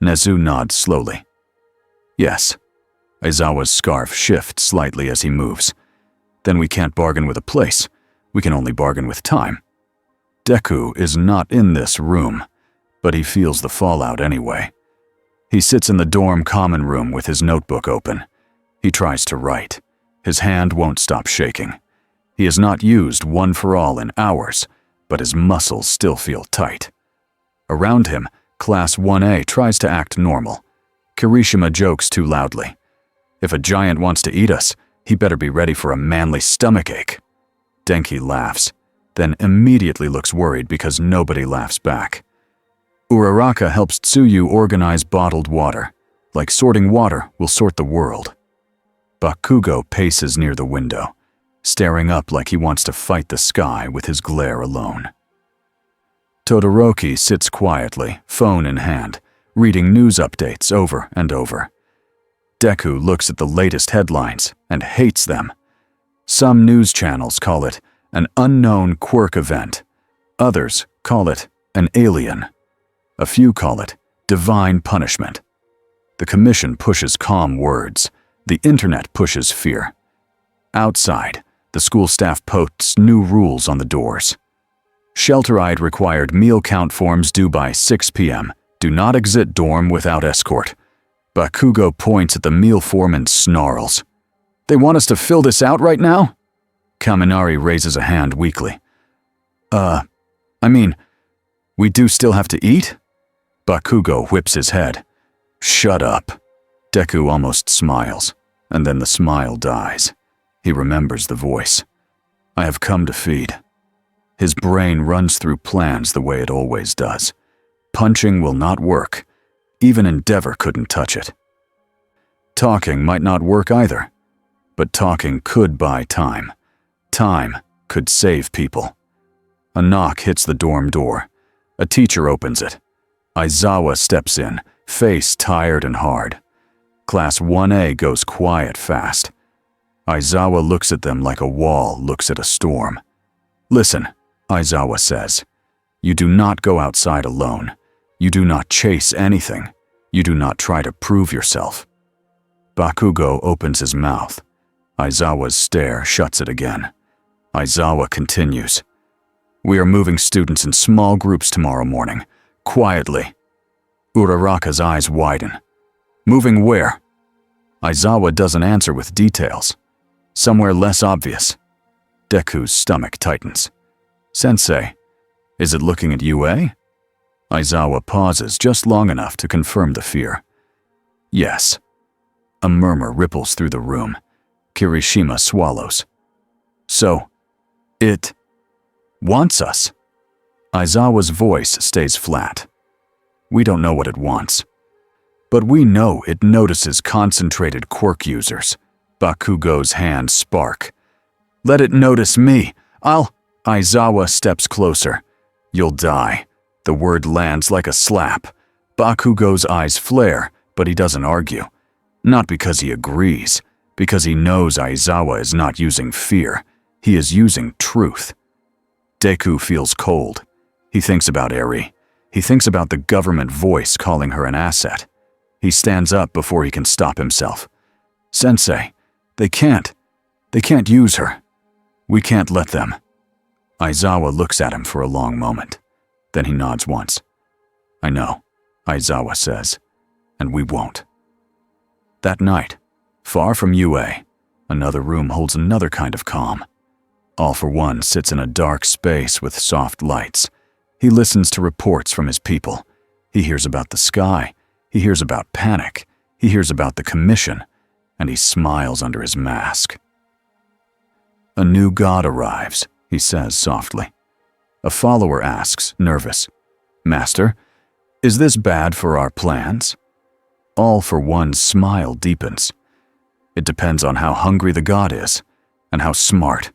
Nezu nods slowly. Yes. Aizawa's scarf shifts slightly as he moves. Then we can't bargain with a place. We can only bargain with time. Deku is not in this room, but he feels the fallout anyway. He sits in the dorm common room with his notebook open. He tries to write. His hand won't stop shaking. He has not used One for All in hours, but his muscles still feel tight. Around him, Class 1A tries to act normal. Kirishima jokes too loudly. If a giant wants to eat us, he better be ready for a manly stomachache. Denki laughs, then immediately looks worried because nobody laughs back. Uraraka helps Tsuyu organize bottled water. Like sorting water will sort the world. Bakugo paces near the window, staring up like he wants to fight the sky with his glare alone. Todoroki sits quietly, phone in hand, reading news updates over and over. Deku looks at the latest headlines and hates them. Some news channels call it an unknown quirk event. Others call it an alien. A few call it divine punishment. The commission pushes calm words. The internet pushes fear. Outside, the school staff posts new rules on the doors. Shelter-eyed required meal count forms due by 6 p.m. Do not exit dorm without escort. Bakugo points at the meal form and snarls. They want us to fill this out right now? Kaminari raises a hand weakly. We do still have to eat? Bakugo whips his head. Shut up. Deku almost smiles, and then the smile dies. He remembers the voice. I have come to feed. His brain runs through plans the way it always does. Punching will not work. Even Endeavor couldn't touch it. Talking might not work either. But talking could buy time. Time could save people. A knock hits the dorm door. A teacher opens it. Aizawa steps in, face tired and hard. Class 1A goes quiet fast. Aizawa looks at them like a wall looks at a storm. Listen, Aizawa says. You do not go outside alone. You do not chase anything. You do not try to prove yourself. Bakugo opens his mouth. Aizawa's stare shuts it again. Aizawa continues. We are moving students in small groups tomorrow morning. Quietly. Uraraka's eyes widen. Moving where? Aizawa doesn't answer with details. Somewhere less obvious. Deku's stomach tightens. Sensei, is it looking at UA? Aizawa pauses just long enough to confirm the fear. Yes. A murmur ripples through the room. Kirishima swallows. So, it wants us. Aizawa's voice stays flat. We don't know what it wants. But we know it notices concentrated quirk users. Bakugo's hands spark. Let it notice me. Aizawa steps closer. You'll die. The word lands like a slap. Bakugo's eyes flare, but he doesn't argue. Not because he agrees, because he knows Aizawa is not using fear. He is using truth. Deku feels cold. He thinks about Eri. He thinks about the government voice calling her an asset. He stands up before he can stop himself. "Sensei, they can't use her. We can't let them." Aizawa looks at him for a long moment. Then he nods once. "I know," Aizawa says, "and we won't." That night, far from UA, another room holds another kind of calm. All for One sits in a dark space with soft lights. He listens to reports from his people. He hears about the sky. He hears about panic. He hears about the commission, and he smiles under his mask. "A new god arrives," he says softly. A follower asks, nervous, "Master, is this bad for our plans?" All for One's smile deepens. It depends on how hungry the god is, and how smart.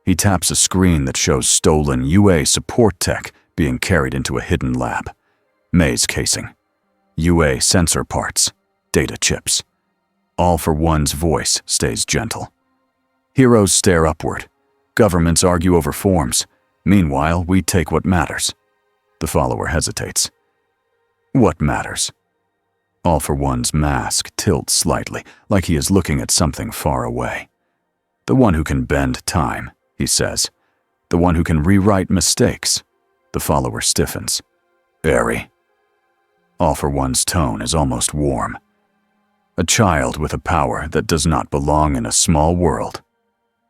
He taps a screen that shows stolen UA support tech being carried into a hidden lab. Maze casing, UA sensor parts, data chips. All for One's voice stays gentle. Heroes stare upward. Governments argue over forms. Meanwhile, we take what matters. The follower hesitates. What matters? All for One's mask tilts slightly, like he is looking at something far away. The one who can bend time, he says. The one who can rewrite mistakes. The follower stiffens. Airy. All for One's tone is almost warm. A child with a power that does not belong in a small world.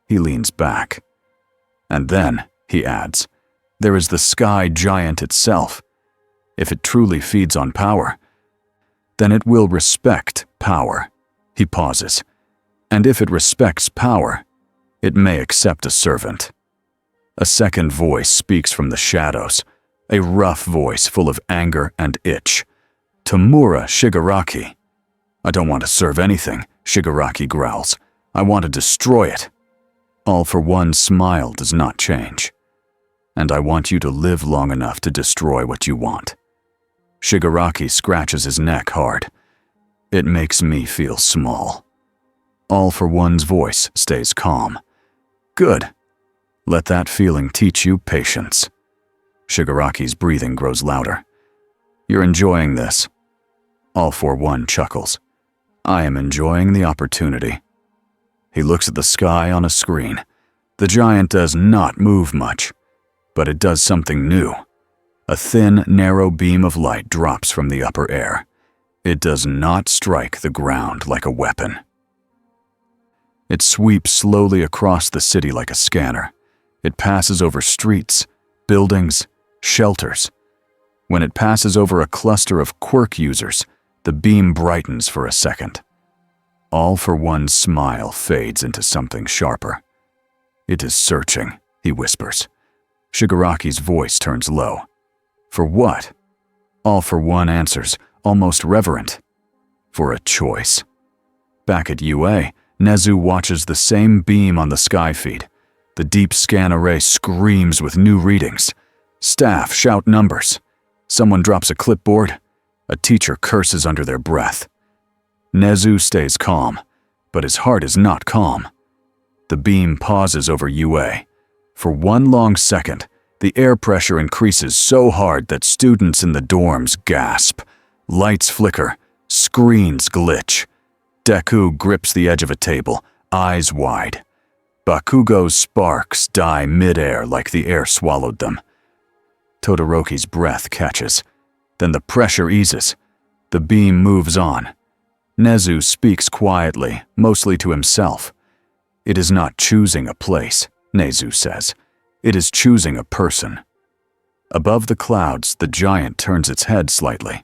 He leans back. And then, he adds, there is the sky giant itself. If it truly feeds on power, then it will respect power. He pauses. And if it respects power, it may accept a servant. A second voice speaks from the shadows, a rough voice full of anger and itch. Tamura Shigaraki. I don't want to serve anything, Shigaraki growls. I want to destroy it. All for One's smile does not change. And I want you to live long enough to destroy what you want. Shigaraki scratches his neck hard. It makes me feel small. All for One's voice stays calm. Good. Let that feeling teach you patience. Shigaraki's breathing grows louder. You're enjoying this. All for One chuckles. I am enjoying the opportunity. He looks at the sky on a screen. The giant does not move much, but it does something new. A thin, narrow beam of light drops from the upper air. It does not strike the ground like a weapon. It sweeps slowly across the city like a scanner. It passes over streets, buildings, shelters. When it passes over a cluster of quirk users, the beam brightens for a second. All for One's smile fades into something sharper. It is searching, he whispers. Shigaraki's voice turns low. For what? All for One answers, almost reverent. For a choice. Back at UA, Nezu watches the same beam on the sky feed. The deep scan array screams with new readings. Staff shout numbers. Someone drops a clipboard. A teacher curses under their breath. Nezu stays calm, but his heart is not calm. The beam pauses over UA. For one long second, the air pressure increases so hard that students in the dorms gasp. Lights flicker, screens glitch. Deku grips the edge of a table, eyes wide. Bakugo's sparks die mid-air like the air swallowed them. Todoroki's breath catches. Then the pressure eases. The beam moves on. Nezu speaks quietly, mostly to himself. It is not choosing a place, Nezu says. It is choosing a person. Above the clouds, the giant turns its head slightly.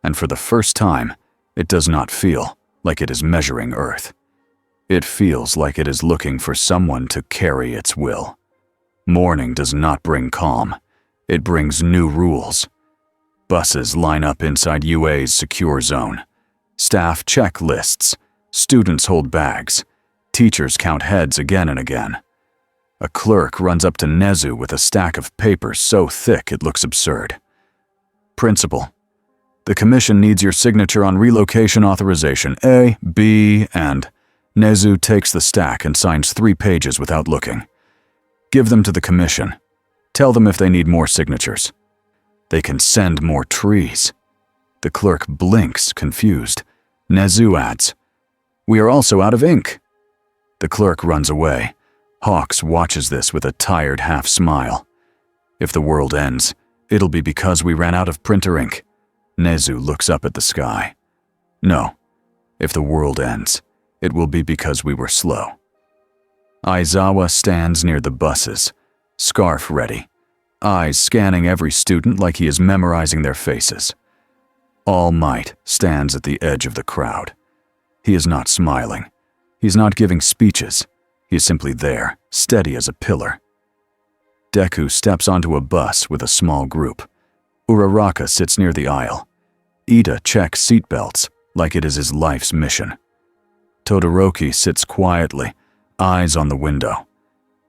And for the first time, it does not feel like it is measuring Earth. It feels like it is looking for someone to carry its will. Morning does not bring calm. It brings new rules. Buses line up inside UA's secure zone. Staff check lists. Students hold bags. Teachers count heads again and again. A clerk runs up to Nezu with a stack of papers so thick it looks absurd. Principal, the commission needs your signature on relocation authorization A, B, and... Nezu takes the stack and signs 3 pages without looking. Give them to the commission. Tell them if they need more signatures. They can send more trees. The clerk blinks, confused. Nezu adds, "We are also out of ink." The clerk runs away. Hawks watches this with a tired half-smile. If the world ends, it'll be because we ran out of printer ink. Nezu looks up at the sky. No, if the world ends, it will be because we were slow. Aizawa stands near the buses, scarf ready, eyes scanning every student like he is memorizing their faces. All Might stands at the edge of the crowd. He is not smiling. He's not giving speeches. He is simply there, steady as a pillar. Deku steps onto a bus with a small group. Uraraka sits near the aisle. Ida checks seatbelts like it is his life's mission. Todoroki sits quietly, eyes on the window.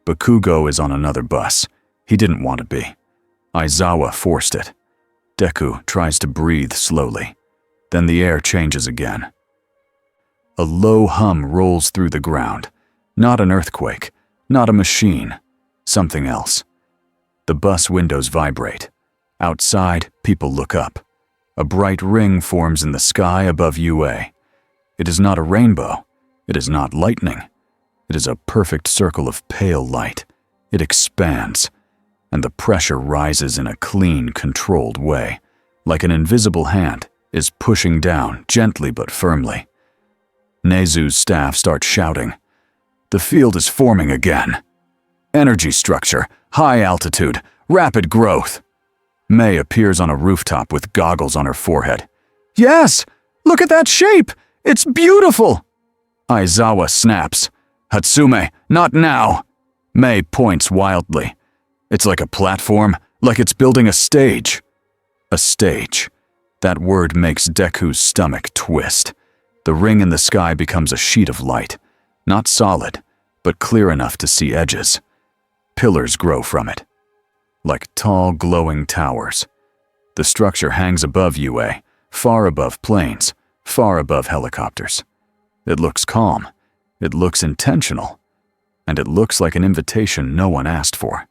Bakugo is on another bus. He didn't want to be. Aizawa forced it. Deku tries to breathe slowly. Then the air changes again. A low hum rolls through the ground. Not an earthquake, not a machine, something else. The bus windows vibrate. Outside, people look up. A bright ring forms in the sky above UA. It is not a rainbow. It is not lightning. It is a perfect circle of pale light. It expands, and the pressure rises in a clean, controlled way, like an invisible hand is pushing down gently but firmly. Nezu's staff starts shouting. The field is forming again. Energy structure, high altitude, rapid growth. Mei appears on a rooftop with goggles on her forehead. Yes! Look at that shape! It's beautiful! Aizawa snaps. Hatsume, not now! Mei points wildly. It's like a platform, like it's building a stage. A stage. That word makes Deku's stomach twist. The ring in the sky becomes a sheet of light. Not solid, but clear enough to see edges. Pillars grow from it, like tall, glowing towers. The structure hangs above UA, far above planes, far above helicopters. It looks calm, it looks intentional, and it looks like an invitation no one asked for.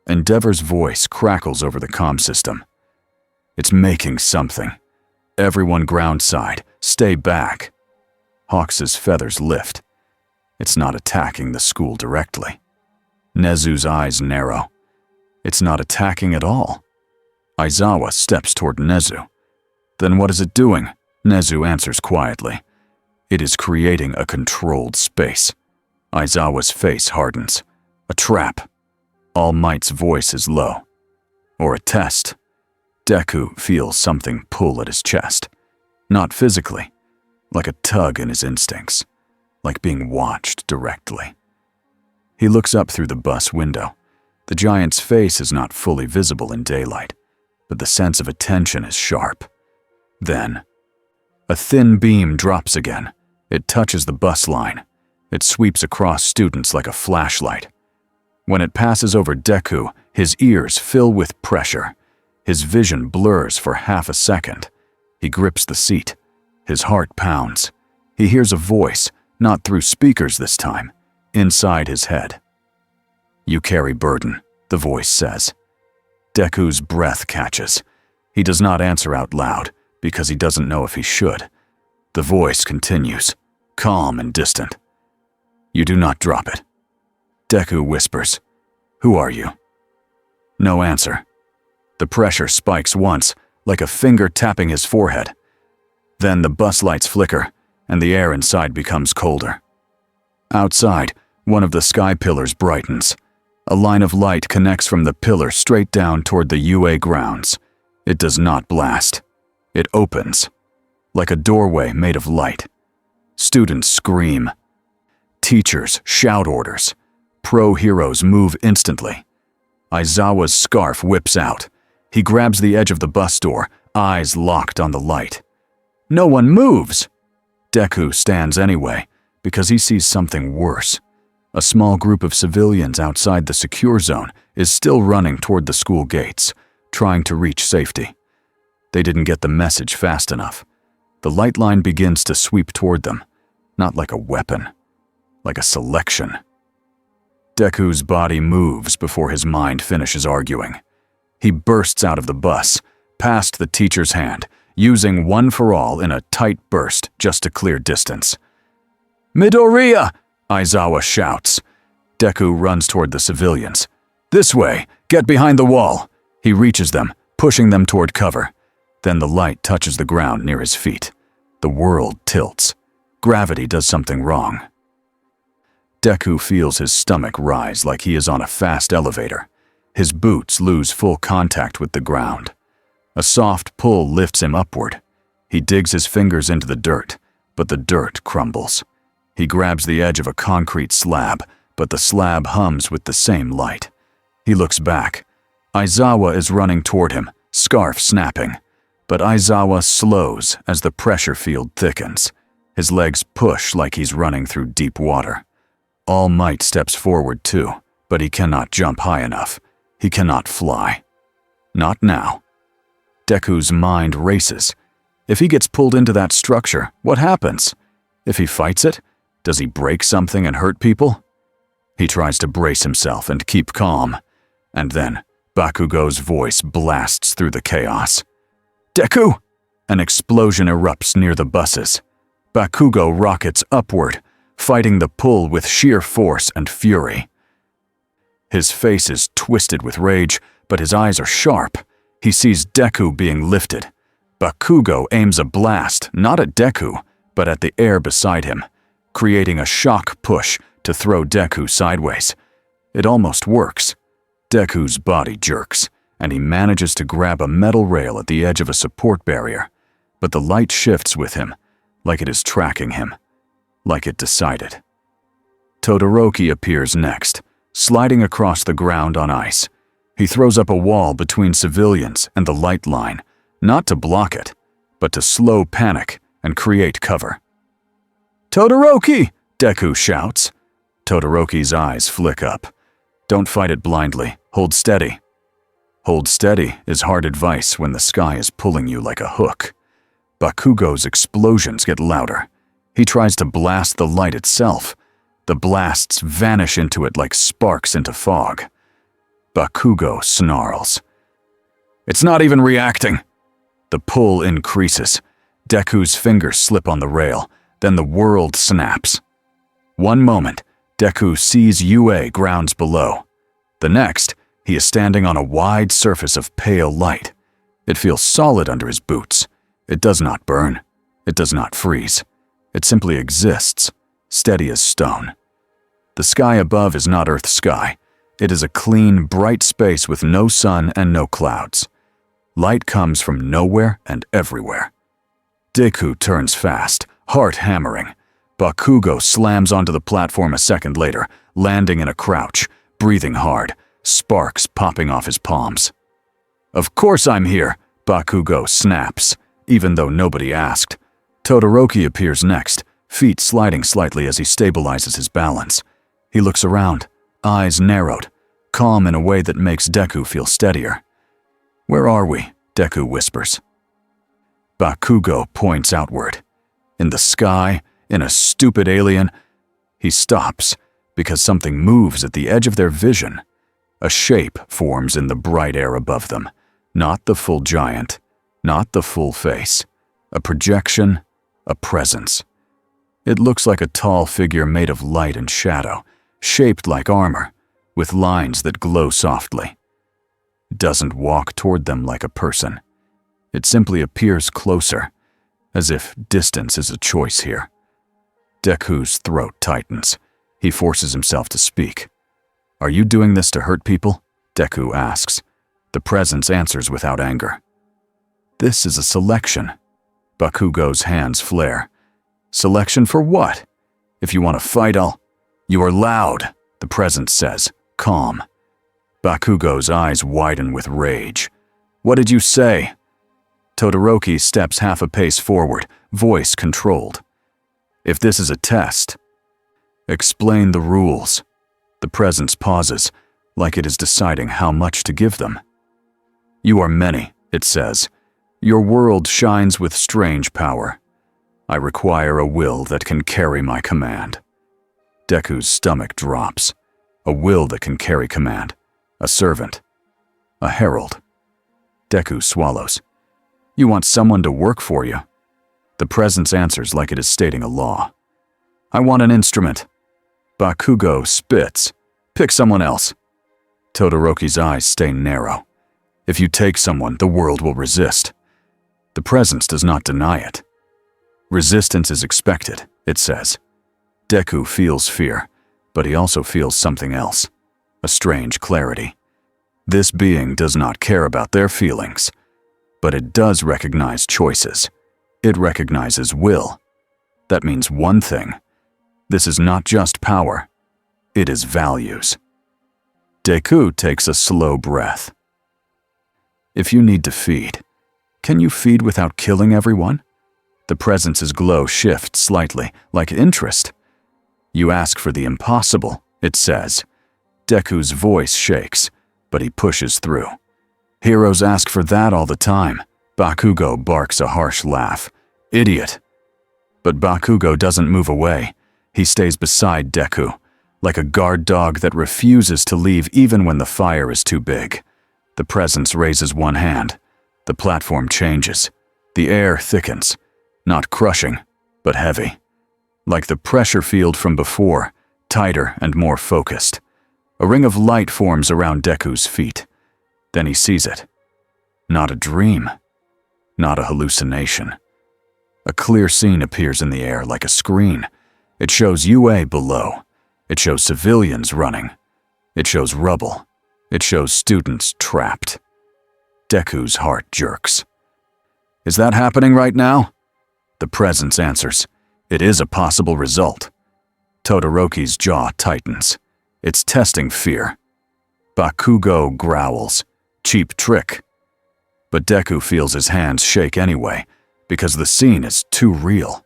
Endeavor's voice crackles over the comm system. It's making something. Everyone groundside, stay back. Hawks's feathers lift. It's not attacking the school directly. Nezu's eyes narrow. It's not attacking at all. Aizawa steps toward Nezu. Then what is it doing? Nezu answers quietly. It is creating a controlled space. Aizawa's face hardens. A trap. All Might's voice is low. Or a test. Deku feels something pull at his chest. Not physically, like a tug in his instincts, like being watched directly. He looks up through the bus window. The giant's face is not fully visible in daylight, but the sense of attention is sharp. Then, a thin beam drops again. It touches the bus line. It sweeps across students like a flashlight. When it passes over Deku, his ears fill with pressure. His vision blurs for half a second. He grips the seat. His heart pounds. He hears a voice, not through speakers this time, inside his head. You carry burden, the voice says. Deku's breath catches. He does not answer out loud, because he doesn't know if he should. The voice continues, calm and distant. You do not drop it. Deku whispers, Who are you? No answer. The pressure spikes once, like a finger tapping his forehead. Then the bus lights flicker, and the air inside becomes colder. Outside, one of the sky pillars brightens. A line of light connects from the pillar straight down toward the UA grounds. It does not blast. It opens, like a doorway made of light. Students scream. Teachers shout orders. Pro-heroes move instantly. Aizawa's scarf whips out. He grabs the edge of the bus door, eyes locked on the light. No one moves. Deku stands anyway, because he sees something worse. A small group of civilians outside the secure zone is still running toward the school gates, trying to reach safety. They didn't get the message fast enough. The light line begins to sweep toward them, not like a weapon, like a selection. Deku's body moves before his mind finishes arguing. He bursts out of the bus, past the teacher's hand, using one for all in a tight burst just to clear distance. "Midoriya!" Aizawa shouts. Deku runs toward the civilians. "This way! Get behind the wall!" He reaches them, pushing them toward cover. Then the light touches the ground near his feet. The world tilts. Gravity does something wrong. Deku feels his stomach rise like he is on a fast elevator. His boots lose full contact with the ground. A soft pull lifts him upward. He digs his fingers into the dirt, but the dirt crumbles. He grabs the edge of a concrete slab, but the slab hums with the same light. He looks back. Aizawa is running toward him, scarf snapping. But Aizawa slows as the pressure field thickens. His legs push like he's running through deep water. All Might steps forward too, but he cannot jump high enough. He cannot fly. Not now. Deku's mind races. If he gets pulled into that structure, what happens? If he fights it, does he break something and hurt people? He tries to brace himself and keep calm. And then, Bakugo's voice blasts through the chaos. "Deku!" An explosion erupts near the buses. Bakugo rockets upward, fighting the pull with sheer force and fury. His face is twisted with rage, but his eyes are sharp. He sees Deku being lifted. Bakugo aims a blast, not at Deku, but at the air beside him, creating a shock push to throw Deku sideways. It almost works. Deku's body jerks, and he manages to grab a metal rail at the edge of a support barrier. But the light shifts with him, like it is tracking him, like it decided. Todoroki appears next, sliding across the ground on ice. He throws up a wall between civilians and the light line, not to block it, but to slow panic and create cover. "Todoroki!" Deku shouts. Todoroki's eyes flick up. "Don't fight it blindly. Hold steady." Hold steady is hard advice when the sky is pulling you like a hook. Bakugo's explosions get louder. He tries to blast the light itself. The blasts vanish into it like sparks into fog. Bakugo snarls. "It's not even reacting." The pull increases. Deku's fingers slip on the rail, then the world snaps. One moment, Deku sees UA grounds below. The next, he is standing on a wide surface of pale light. It feels solid under his boots. It does not burn. It does not freeze. It simply exists, steady as stone. The sky above is not Earth's sky. It is a clean, bright space with no sun and no clouds. Light comes from nowhere and everywhere. Deku turns fast, heart hammering. Bakugo slams onto the platform a second later, landing in a crouch, breathing hard, sparks popping off his palms. "Of course I'm here," Bakugo snaps, even though nobody asked. Todoroki appears next, feet sliding slightly as he stabilizes his balance. He looks around, eyes narrowed, calm in a way that makes Deku feel steadier. "Where are we?" Deku whispers. Bakugo points outward. In the sky, in a stupid alien. He stops, because something moves at the edge of their vision. A shape forms in the bright air above them. Not the full giant, not the full face. A projection, a presence. It looks like a tall figure made of light and shadow, shaped like armor, with lines that glow softly. It doesn't walk toward them like a person. It simply appears closer, as if distance is a choice here. Deku's throat tightens. He forces himself to speak. "Are you doing this to hurt people?" Deku asks. The presence answers without anger. "This is a selection." Bakugo's hands flare. "Selection for what? If you want to fight, I'll—" "You are loud," the presence says, calm. Bakugo's eyes widen with rage. "What did you say?" Todoroki steps half a pace forward, voice controlled. "If this is a test, explain the rules." The presence pauses, like it is deciding how much to give them. "You are many," it says. "Your world shines with strange power. I require a will that can carry my command." Deku's stomach drops. A will that can carry command. A servant. A herald. Deku swallows. You want someone to work for you? The presence answers like it is stating a law. I want an instrument. Bakugo spits. Pick someone else. Todoroki's eyes stay narrow. If you take someone, the world will resist. The presence does not deny it. Resistance is expected, it says. Deku feels fear, but he also feels something else. A strange clarity. This being does not care about their feelings, but it does recognize choices. It recognizes will. That means one thing. This is not just power. It is values. Deku takes a slow breath. If you need to feed, can you feed without killing everyone? The presence's glow shifts slightly, like interest. You ask for the impossible, it says. Deku's voice shakes, but he pushes through. Heroes ask for that all the time. Bakugo barks a harsh laugh. Idiot. But Bakugo doesn't move away. He stays beside Deku, like a guard dog that refuses to leave even when the fire is too big. The presence raises one hand. The platform changes. The air thickens. Not crushing, but heavy. Like the pressure field from before, tighter and more focused. A ring of light forms around Deku's feet. Then he sees it. Not a dream. Not a hallucination. A clear scene appears in the air like a screen. It shows UA below. It shows civilians running. It shows rubble. It shows students trapped. Deku's heart jerks. Is that happening right now? The presence answers. It is a possible result. Todoroki's jaw tightens. It's testing fear. Bakugo growls. Cheap trick. But Deku feels his hands shake anyway, because the scene is too real.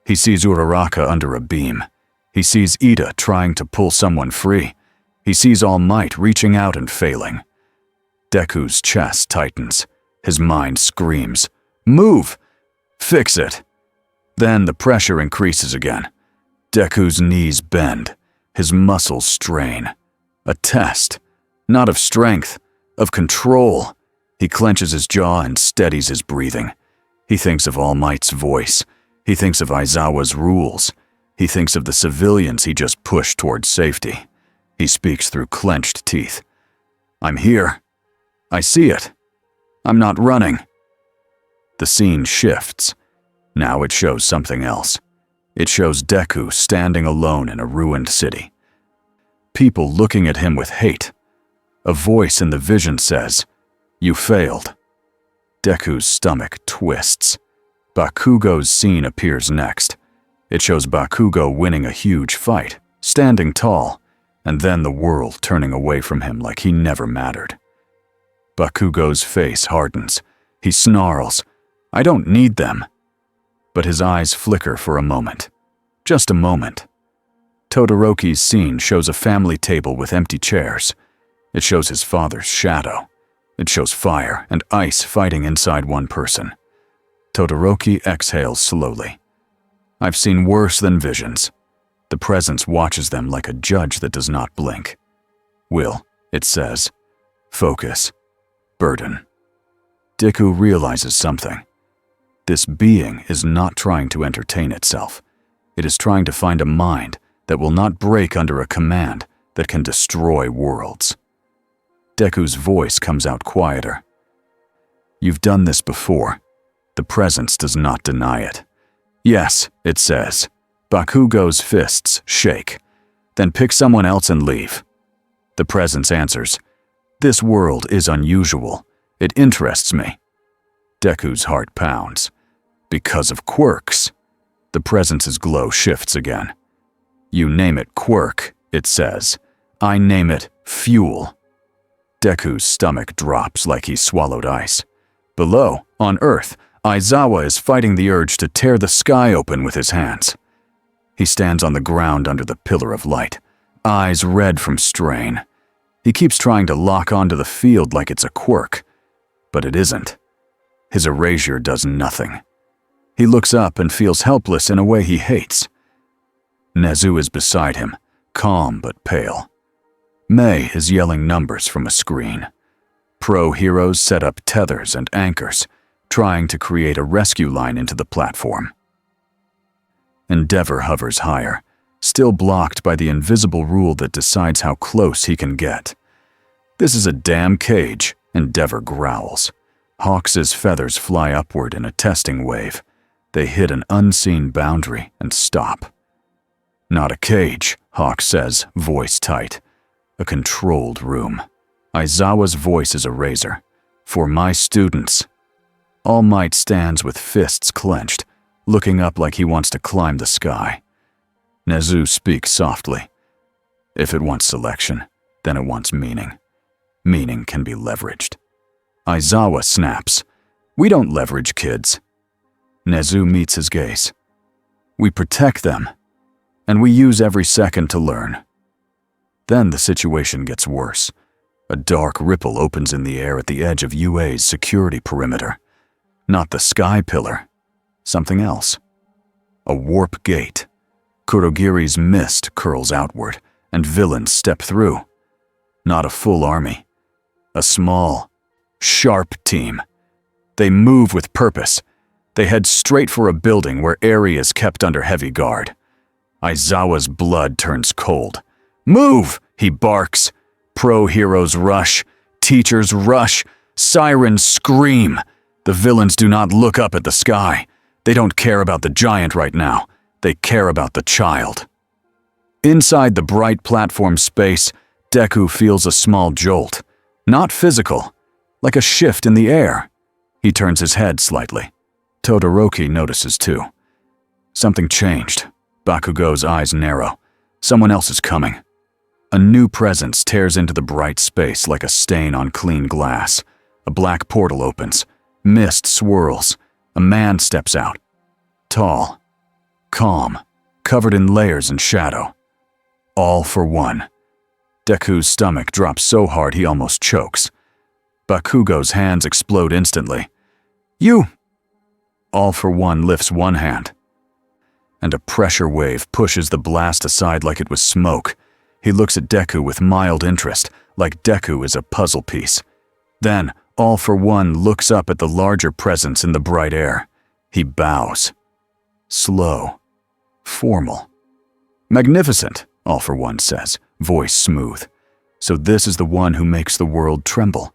He sees Uraraka under a beam. He sees Ida trying to pull someone free. He sees All Might reaching out and failing. Deku's chest tightens. His mind screams, "Move! Fix it!" Then the pressure increases again. Deku's knees bend. His muscles strain. A test, not of strength, of control. He clenches his jaw and steadies his breathing. He thinks of All Might's voice. He thinks of Aizawa's rules. He thinks of the civilians he just pushed towards safety. He speaks through clenched teeth. I'm here. I see it. I'm not running. The scene shifts. Now it shows something else. It shows Deku standing alone in a ruined city. People looking at him with hate. A voice in the vision says, "You failed." Deku's stomach twists. Bakugo's scene appears next. It shows Bakugo winning a huge fight, standing tall, and then the world turning away from him like he never mattered. Bakugo's face hardens. He snarls, "I don't need them." But his eyes flicker for a moment. Just a moment. Todoroki's scene shows a family table with empty chairs. It shows his father's shadow. It shows fire and ice fighting inside one person. Todoroki exhales slowly. I've seen worse than visions. The presence watches them like a judge that does not blink. Will, it says. Focus. Burden. Deku realizes something. This being is not trying to entertain itself. It is trying to find a mind that will not break under a command that can destroy worlds. Deku's voice comes out quieter. You've done this before. The presence does not deny it. Yes, it says. Bakugo's fists shake. Then pick someone else and leave. The presence answers. This world is unusual. It interests me. Deku's heart pounds. Because of quirks. The presence's glow shifts again. You name it quirk, it says. I name it fuel. Deku's stomach drops like he swallowed ice. Below, on Earth, Aizawa is fighting the urge to tear the sky open with his hands. He stands on the ground under the pillar of light, eyes red from strain. He keeps trying to lock onto the field like it's a quirk, but it isn't. His erasure does nothing. He looks up and feels helpless in a way he hates. Nezu is beside him, calm but pale. Mei is yelling numbers from a screen. Pro heroes set up tethers and anchors, trying to create a rescue line into the platform. Endeavor hovers higher, still blocked by the invisible rule that decides how close he can get. "This is a damn cage," Endeavor growls. Hawks' feathers fly upward in a testing wave. They hit an unseen boundary and stop. "Not a cage," Hawk says, voice tight. "A controlled room." Aizawa's voice is a razor. "For my students." All Might stands with fists clenched, looking up like he wants to climb the sky. Nezu speaks softly. "If it wants selection, then it wants meaning. Meaning can be leveraged." Aizawa snaps. "We don't leverage kids." Nezu meets his gaze. "We protect them, and we use every second to learn." Then the situation gets worse. A dark ripple opens in the air at the edge of UA's security perimeter. Not the sky pillar, something else. A warp gate. Kurogiri's mist curls outward, and villains step through. Not a full army. A small, sharp team. They move with purpose. They head straight for a building where Eri is kept under heavy guard. Aizawa's blood turns cold. "Move!" he barks. Pro heroes rush. Teachers rush. Sirens scream. The villains do not look up at the sky. They don't care about the giant right now. They care about the child. Inside the bright platform space, Deku feels a small jolt. Not physical, like a shift in the air. He turns his head slightly. Todoroki notices too. Something changed. Bakugo's eyes narrow. Someone else is coming. A new presence tears into the bright space like a stain on clean glass. A black portal opens. Mist swirls. A man steps out. Tall. Calm. Covered in layers and shadow. All for one. Deku's stomach drops so hard he almost chokes. Bakugo's hands explode instantly. "You!" All for one lifts one hand. And a pressure wave pushes the blast aside like it was smoke. He looks at Deku with mild interest, like Deku is a puzzle piece. Then, All for One looks up at the larger presence in the bright air. He bows. Slow. Formal. "Magnificent," All for One says, voice smooth. "So this is the one who makes the world tremble."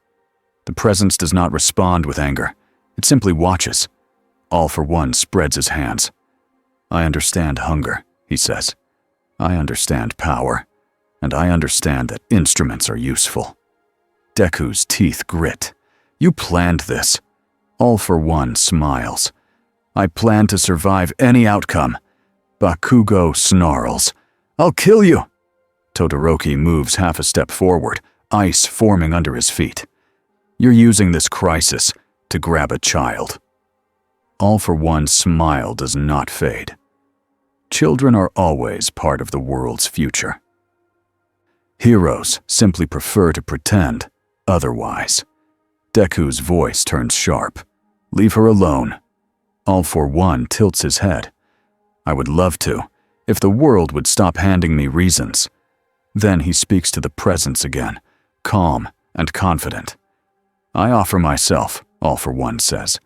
The presence does not respond with anger. It simply watches. All for One spreads his hands. "I understand hunger," he says. "I understand power. And I understand that instruments are useful." Deku's teeth grit. "You planned this." All for One smiles. "I plan to survive any outcome." Bakugo snarls. "I'll kill you." Todoroki moves half a step forward, ice forming under his feet. "You're using this crisis to grab a child." All for One's smile does not fade. Children are always part of the world's future. Heroes simply prefer to pretend otherwise. Deku's voice turns sharp. "Leave her alone." All for One tilts his head. "I would love to, if the world would stop handing me reasons." Then he speaks to the presence again, calm and confident. "I offer myself," All for One says.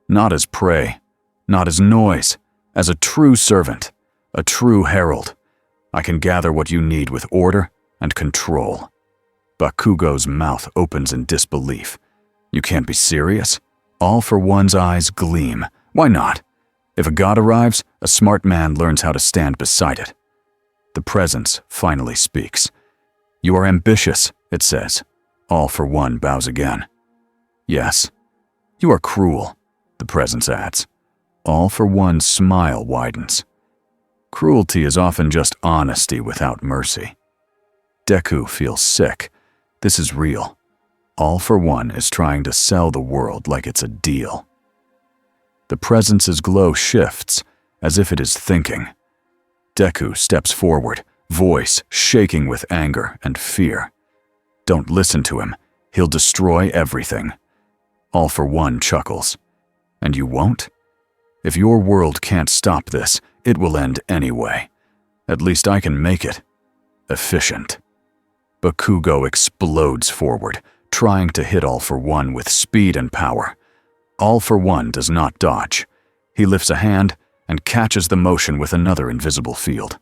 "Not as prey, not as noise, as a true servant, a true herald. I can gather what you need with order and control." Bakugo's mouth opens in disbelief. "You can't be serious?" All for One's eyes gleam. "Why not? If a god arrives, a smart man learns how to stand beside it." The presence finally speaks. "You are ambitious," it says. All for One bows again. "Yes." "You are cruel," the presence adds. All for One's smile widens. Cruelty is often just honesty without mercy. Deku feels sick. This is real. All for One is trying to sell the world like it's a deal. The presence's glow shifts, as if it is thinking. Deku steps forward, voice shaking with anger and fear. "Don't listen to him. He'll destroy everything." All for One chuckles. "And you won't? If your world can't stop this, it will end anyway. At least I can make it efficient." Bakugo explodes forward, trying to hit All for One with speed and power. All for One does not dodge. He lifts a hand and catches the motion with another invisible field.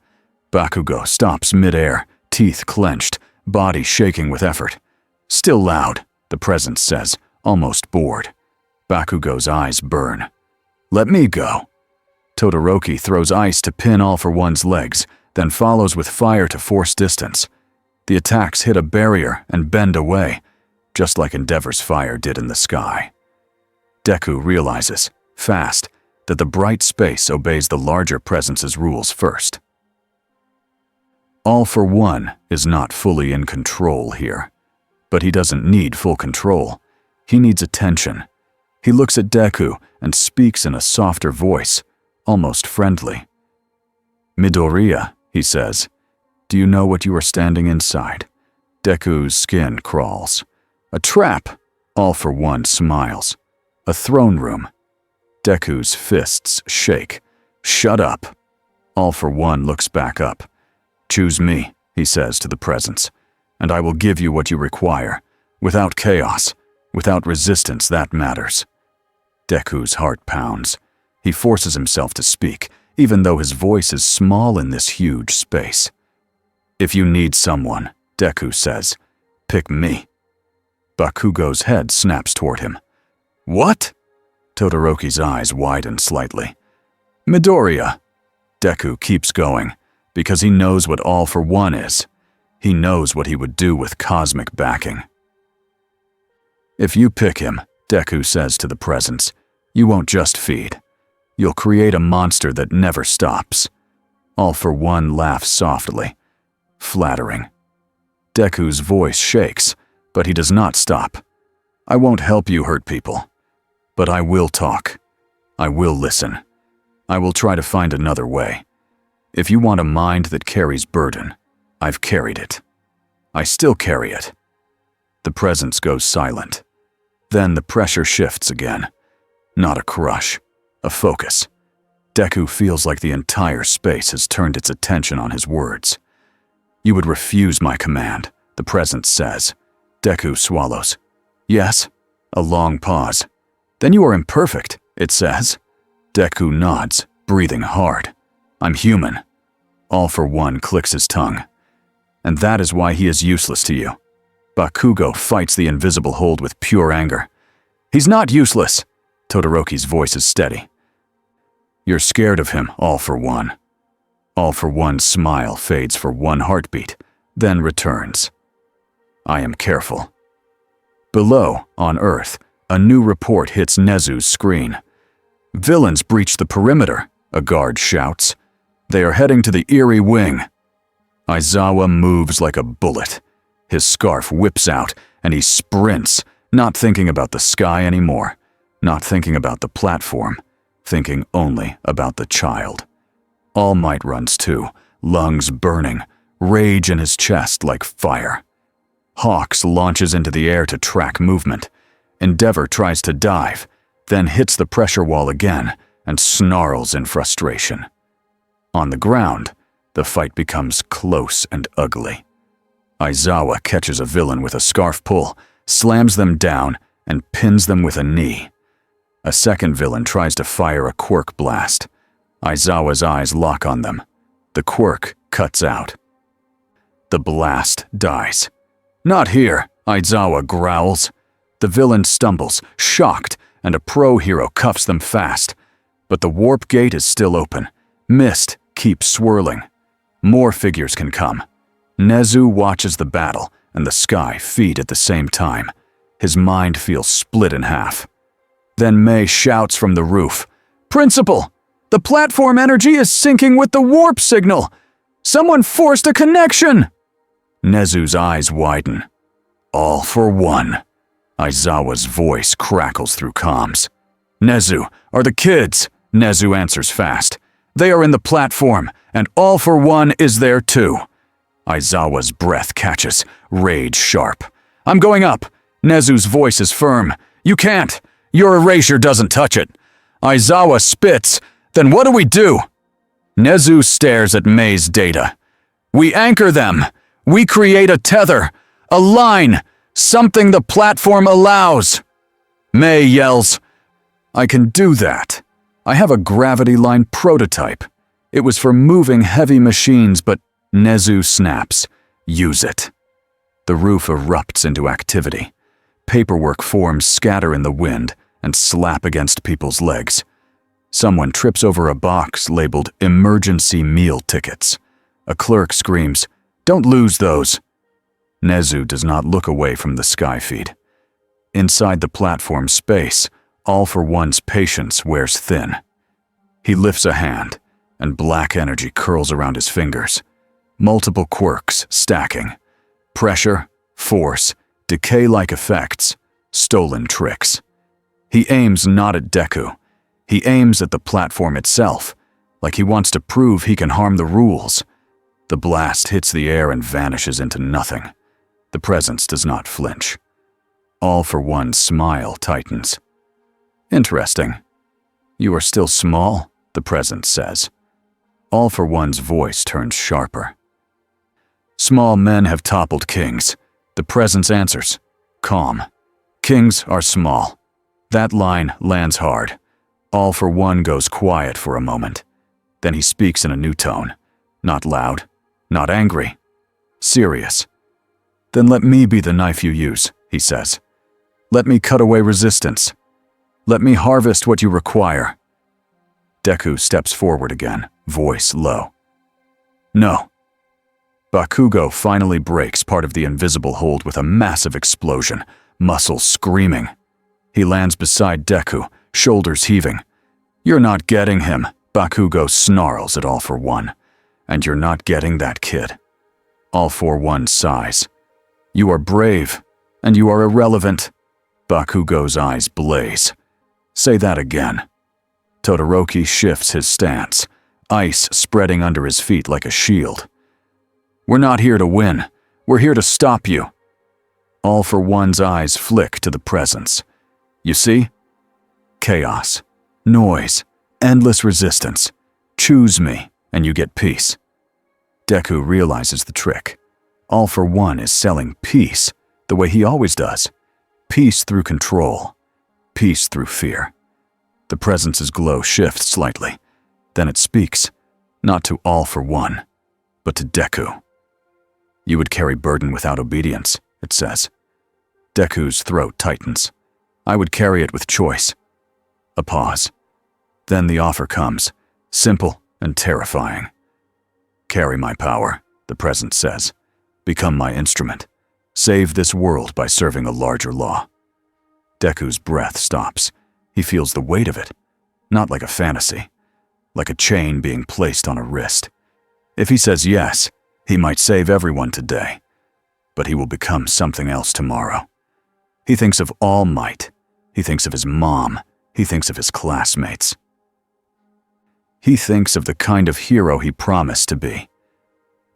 Bakugo stops mid-air, teeth clenched, body shaking with effort. "Still loud," the presence says, almost bored. Bakugo's eyes burn. "Let me go." Todoroki throws ice to pin All for One's legs, then follows with fire to force distance. The attacks hit a barrier and bend away, just like Endeavor's fire did in the sky. Deku realizes, fast, that the bright space obeys the larger presence's rules first. All for One is not fully in control here. But he doesn't need full control. He needs attention. He looks at Deku and speaks in a softer voice, almost friendly. "Midoriya," he says, "do you know what you are standing inside?" Deku's skin crawls. "A trap," All for One smiles. "A throne room." Deku's fists shake. "Shut up." All for One looks back up. "Choose me," he says to the presence, "and I will give you what you require. Without chaos, without resistance, that matters." Deku's heart pounds. He forces himself to speak, even though his voice is small in this huge space. "If you need someone," Deku says, "pick me." Bakugo's head snaps toward him. "What?" Todoroki's eyes widen slightly. "Midoriya." Deku keeps going, because he knows what All for One is. He knows what he would do with cosmic backing. "If you pick him," Deku says to the presence, "you won't just feed. You'll create a monster that never stops." All for One laughs softly. Flattering. Deku's voice shakes, but he does not stop. "I won't help you hurt people. But I will talk. I will listen. I will try to find another way. If you want a mind that carries burden, I've carried it. I still carry it." The presence goes silent. Then the pressure shifts again. Not a crush, a focus. Deku feels like the entire space has turned its attention on his words. "You would refuse my command," the presence says. Deku swallows. "Yes." A long pause. "Then you are imperfect," it says. Deku nods, breathing hard. "I'm human." All for One clicks his tongue. "And that is why he is useless to you." Bakugo fights the invisible hold with pure anger. "He's not useless." Todoroki's voice is steady. "You're scared of him, All for One." All for One's smile fades for one heartbeat, then returns. "I am careful." Below, on Earth, a new report hits Nezu's screen. "Villains breach the perimeter," a guard shouts. "They are heading to the Eerie Wing." Aizawa moves like a bullet. His scarf whips out, and he sprints, not thinking about the sky anymore, not thinking about the platform, thinking only about the child. All Might runs too, lungs burning, rage in his chest like fire. Hawks launches into the air to track movement. Endeavor tries to dive, then hits the pressure wall again and snarls in frustration. On the ground, the fight becomes close and ugly. Aizawa catches a villain with a scarf pull, slams them down, and pins them with a knee. A second villain tries to fire a quirk blast. Aizawa's eyes lock on them. The quirk cuts out. The blast dies. "Not here," Aizawa growls. The villain stumbles, shocked, and a pro-hero cuffs them fast. But the warp gate is still open. Mist keeps swirling. More figures can come. Nezu watches the battle and the sky feed at the same time. His mind feels split in half. Then Mei shouts from the roof, "Principal! The platform energy is syncing with the warp signal! Someone forced a connection!" Nezu's eyes widen. "All for One." Aizawa's voice crackles through comms. "Nezu, are the kids?" Nezu answers fast. "They are in the platform, and All for One is there too." Aizawa's breath catches, rage sharp. "I'm going up." Nezu's voice is firm. "You can't. Your erasure doesn't touch it." Aizawa spits. "Then what do we do?" Nezu stares at Mei's data. "We anchor them. We create a tether. A line. Something the platform allows! May yells, I can do that. I have a gravity line prototype. It was for moving heavy machines, but Nezu snaps. Use it. The roof erupts into activity. Paperwork forms scatter in the wind and slap against people's legs. Someone trips over a box labeled emergency meal tickets. A clerk screams, Don't lose those. Nezu does not look away from the sky feed. Inside the platform space, All for One's patience wears thin. He lifts a hand, and black energy curls around his fingers. Multiple quirks stacking. Pressure, force, decay-like effects, stolen tricks. He aims not at Deku. He aims at the platform itself, like he wants to prove he can harm the rules. The blast hits the air and vanishes into nothing. The presence does not flinch. All for One's smile tightens. Interesting. You are still small, the presence says. All for One's voice turns sharper. Small men have toppled kings. The presence answers, calm. Kings are small. That line lands hard. All for One goes quiet for a moment. Then he speaks in a new tone. Not loud, not angry. Serious. Then let me be the knife you use, he says. Let me cut away resistance. Let me harvest what you require. Deku steps forward again, voice low. No. Bakugo finally breaks part of the invisible hold with a massive explosion, muscles screaming. He lands beside Deku, shoulders heaving. You're not getting him, Bakugo snarls at All for One. And you're not getting that kid. All for One sighs. You are brave, and you are irrelevant. Bakugo's eyes blaze. Say that again. Todoroki shifts his stance, ice spreading under his feet like a shield. We're not here to win. We're here to stop you. All for One's eyes flick to the presence. You see? Chaos, noise, endless resistance. Choose me, and you get peace. Deku realizes the trick. All for One is selling peace, the way he always does. Peace through control. Peace through fear. The presence's glow shifts slightly. Then it speaks, not to All for One, but to Deku. You would carry burden without obedience, it says. Deku's throat tightens. I would carry it with choice. A pause. Then the offer comes, simple and terrifying. Carry my power, the presence says. Become my instrument. Save this world by serving a larger law. Deku's breath stops. He feels the weight of it, not like a fantasy, like a chain being placed on a wrist. If he says yes, he might save everyone today, but he will become something else tomorrow. He thinks of All Might. He thinks of his mom. He thinks of his classmates. He thinks of the kind of hero he promised to be.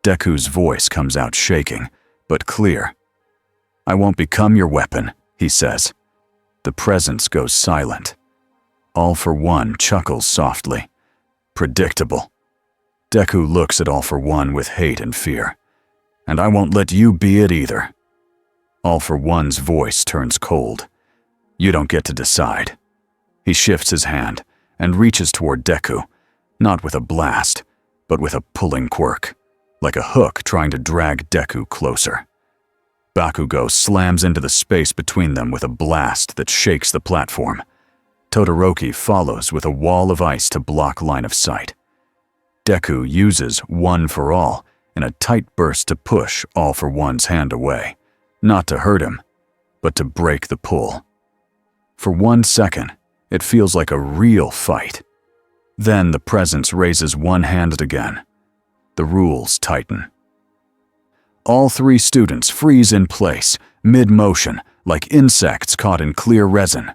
Deku's voice comes out shaking, but clear. I won't become your weapon, he says. The presence goes silent. All for One chuckles softly. Predictable. Deku looks at All for One with hate and fear. And I won't let you be it either. All for One's voice turns cold. You don't get to decide. He shifts his hand and reaches toward Deku, not with a blast, but with a pulling quirk, like a hook trying to drag Deku closer. Bakugo slams into the space between them with a blast that shakes the platform. Todoroki follows with a wall of ice to block line of sight. Deku uses One for All in a tight burst to push All for One's hand away, not to hurt him, but to break the pull. For 1 second, it feels like a real fight. Then the presence raises one hand again. The rules tighten. All 3 students freeze in place, mid-motion, like insects caught in clear resin.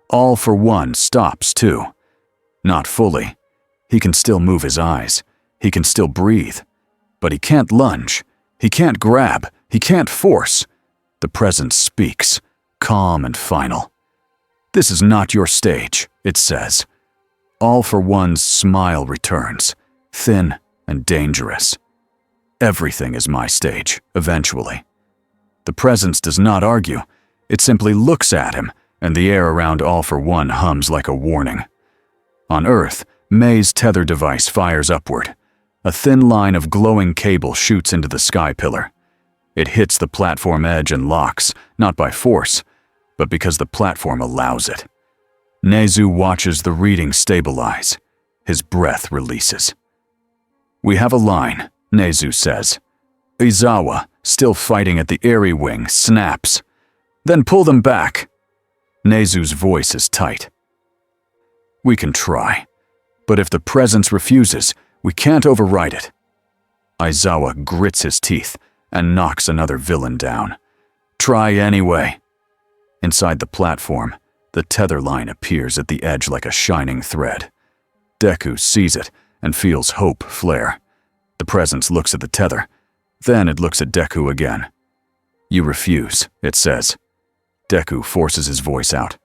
All for One stops too. Not fully. He can still move his eyes. He can still breathe. But he can't lunge. He can't grab. He can't force. The presence speaks, calm and final. This is not your stage, it says. All for One's smile returns, thin and dangerous. Everything is my stage, eventually. The presence does not argue. It simply looks at him, and the air around All for One hums like a warning. On Earth, May's tether device fires upward. A thin line of glowing cable shoots into the sky pillar. It hits the platform edge and locks, not by force, but because the platform allows it. Nezu watches the reading stabilize. His breath releases. "We have a line," Nezu says. Izawa, still fighting at the airy wing, snaps. "Then pull them back." Nezu's voice is tight. "We can try, but if the presence refuses, we can't override it." Izawa grits his teeth and knocks another villain down. "Try anyway." Inside the platform, the tether line appears at the edge like a shining thread. Deku sees it and feels hope flare. The presence looks at the tether. Then it looks at Deku again. "You refuse," it says. Deku forces his voice out.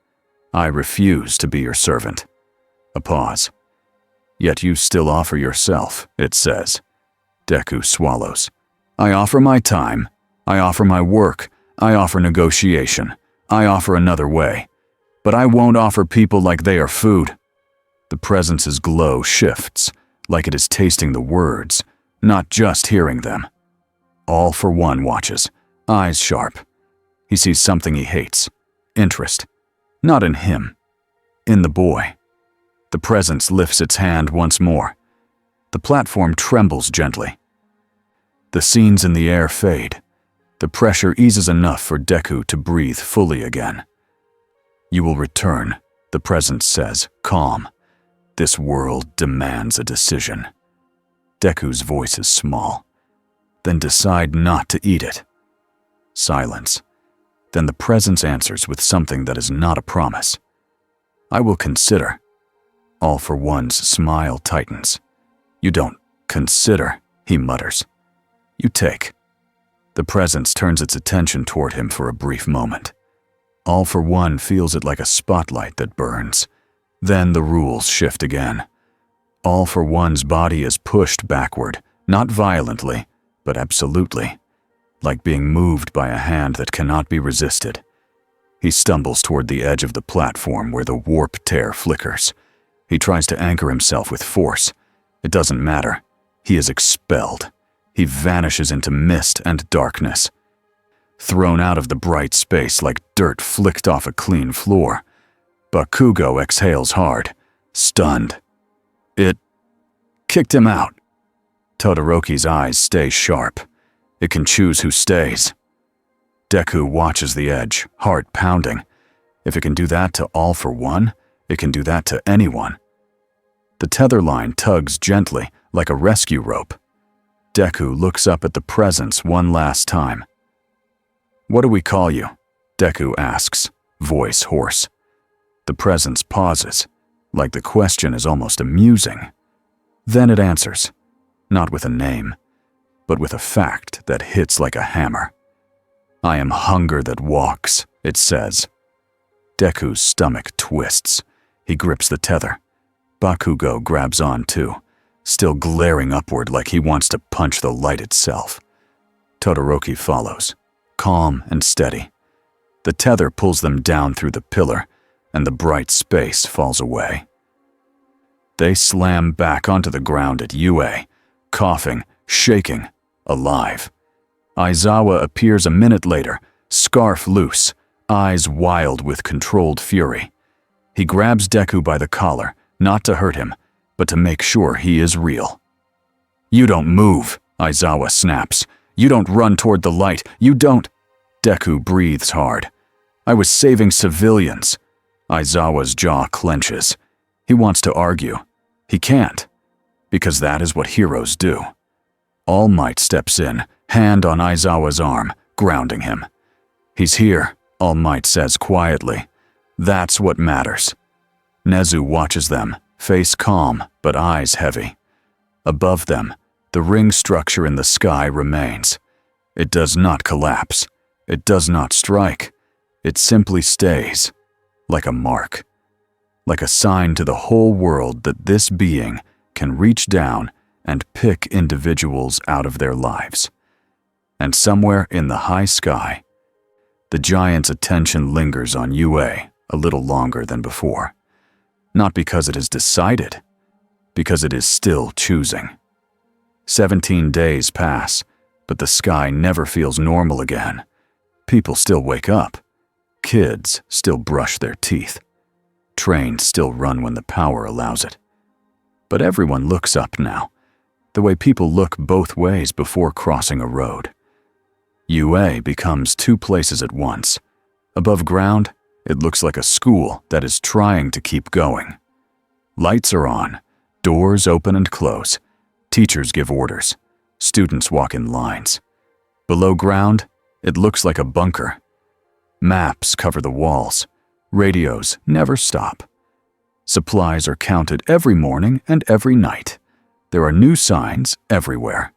"I refuse to be your servant." A pause. "Yet you still offer yourself," it says. Deku swallows. "I offer my time. I offer my work. I offer negotiation. I offer another way. But I won't offer people like they are food." The presence's glow shifts, like it is tasting the words, not just hearing them. All for One watches, eyes sharp. He sees something he hates. Interest. Not in him. In the boy. The presence lifts its hand once more. The platform trembles gently. The scenes in the air fade. The pressure eases enough for Deku to breathe fully again. "You will return," the presence says, calm. "This world demands a decision." Deku's voice is small. "Then decide not to eat it." Silence. Then the presence answers with something that is not a promise. "I will consider." All for One's smile tightens. "You don't consider," he mutters. "You take." The presence turns its attention toward him for a brief moment. All for One feels it like a spotlight that burns. Then the rules shift again. All for One's body is pushed backward, not violently, but absolutely, like being moved by a hand that cannot be resisted. He stumbles toward the edge of the platform where the warp tear flickers. He tries to anchor himself with force. It doesn't matter. He is expelled. He vanishes into mist and darkness. Thrown out of the bright space like dirt flicked off a clean floor. Bakugo exhales hard, stunned. It kicked him out. Todoroki's eyes stay sharp. It can choose who stays. Deku watches the edge, heart pounding. If it can do that to All for One, it can do that to anyone. The tether line tugs gently, like a rescue rope. Deku looks up at the presence one last time. "What do we call you?" Deku asks, voice hoarse. The presence pauses, like the question is almost amusing. Then it answers, not with a name, but with a fact that hits like a hammer. "I am hunger that walks," it says. Deku's stomach twists. He grips the tether. Bakugo grabs on too, still glaring upward like he wants to punch the light itself. Todoroki follows, calm and steady. The tether pulls them down through the pillar, and the bright space falls away. They slam back onto the ground at UA, coughing, shaking, alive. Aizawa appears a minute later, scarf loose, eyes wild with controlled fury. He grabs Deku by the collar, not to hurt him, but to make sure he is real. "You don't move," Aizawa snaps. "You don't run toward the light. You don't—" Deku breathes hard. "I was saving civilians." Aizawa's jaw clenches. He wants to argue. He can't, because that is what heroes do. All Might steps in, hand on Aizawa's arm, grounding him. "He's here," All Might says quietly. "That's what matters." Nezu watches them, face calm but eyes heavy. Above them, the ring structure in the sky remains. It does not collapse. It does not strike. It simply stays, like a mark, like a sign to the whole world that this being can reach down and pick individuals out of their lives. And somewhere in the high sky, The giant's attention lingers on UA a little longer than before. Not because it has decided, because it is still choosing. 17 days pass, but the sky never feels normal again. People still wake up. Kids still brush their teeth. Trains still run when the power allows it. But everyone looks up now, the way people look both ways before crossing a road. UA becomes two places at once. Above ground, it looks like a school that is trying to keep going. Lights are on, doors open and close. Teachers give orders. Students walk in lines. Below ground, it looks like a bunker. Maps cover the walls. Radios never stop. Supplies are counted every morning and every night. There are new signs everywhere.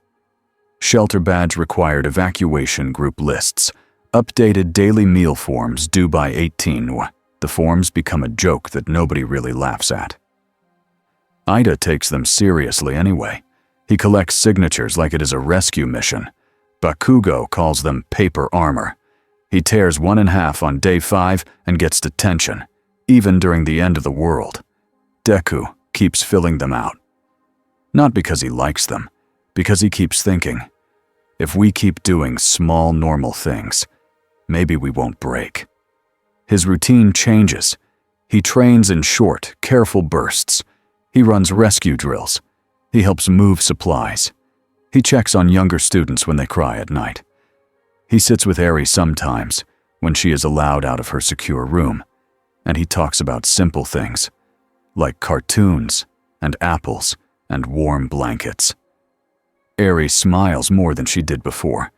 Shelter badge required evacuation group lists. Updated daily meal forms due by 18. The forms become a joke that nobody really laughs at. Ida takes them seriously anyway. He collects signatures like it is a rescue mission. Bakugo calls them paper armor. He tears one in half on day 5 and gets detention, even during the end of the world. Deku keeps filling them out. Not because he likes them, because he keeps thinking, if we keep doing small, normal things, maybe we won't break. His routine changes. He trains in short, careful bursts. He runs rescue drills. He helps move supplies. He checks on younger students when they cry at night. He sits with Eri sometimes, when she is allowed out of her secure room, and he talks about simple things, like cartoons and apples and warm blankets. Eri smiles more than she did before.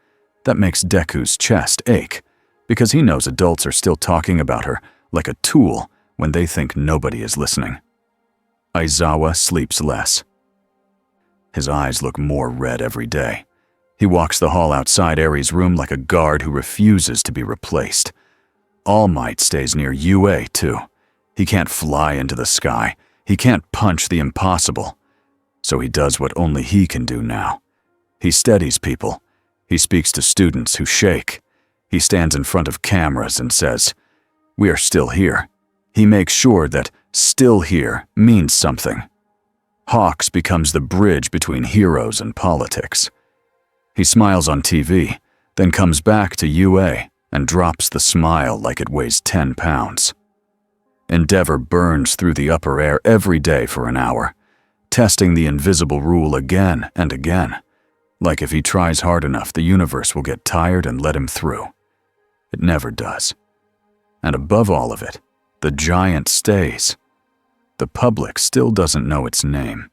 That makes Deku's chest ache, because he knows adults are still talking about her like a tool when they think nobody is listening. Aizawa sleeps less. His eyes look more red every day. He walks the hall outside Eri's room like a guard who refuses to be replaced. All Might stays near UA, too. He can't fly into the sky. He can't punch the impossible. So he does what only he can do now. He steadies people. He speaks to students who shake. He stands in front of cameras and says, "We are still here." He makes sure that "still here" means something. Hawks becomes the bridge between heroes and politics. He smiles on TV, then comes back to UA and drops the smile like it weighs 10 pounds. Endeavor burns through the upper air every day for an hour, testing the invisible rule again and again. Like if he tries hard enough, the universe will get tired and let him through. It never does. And above all of it, the giant stays. The public still doesn't know its name.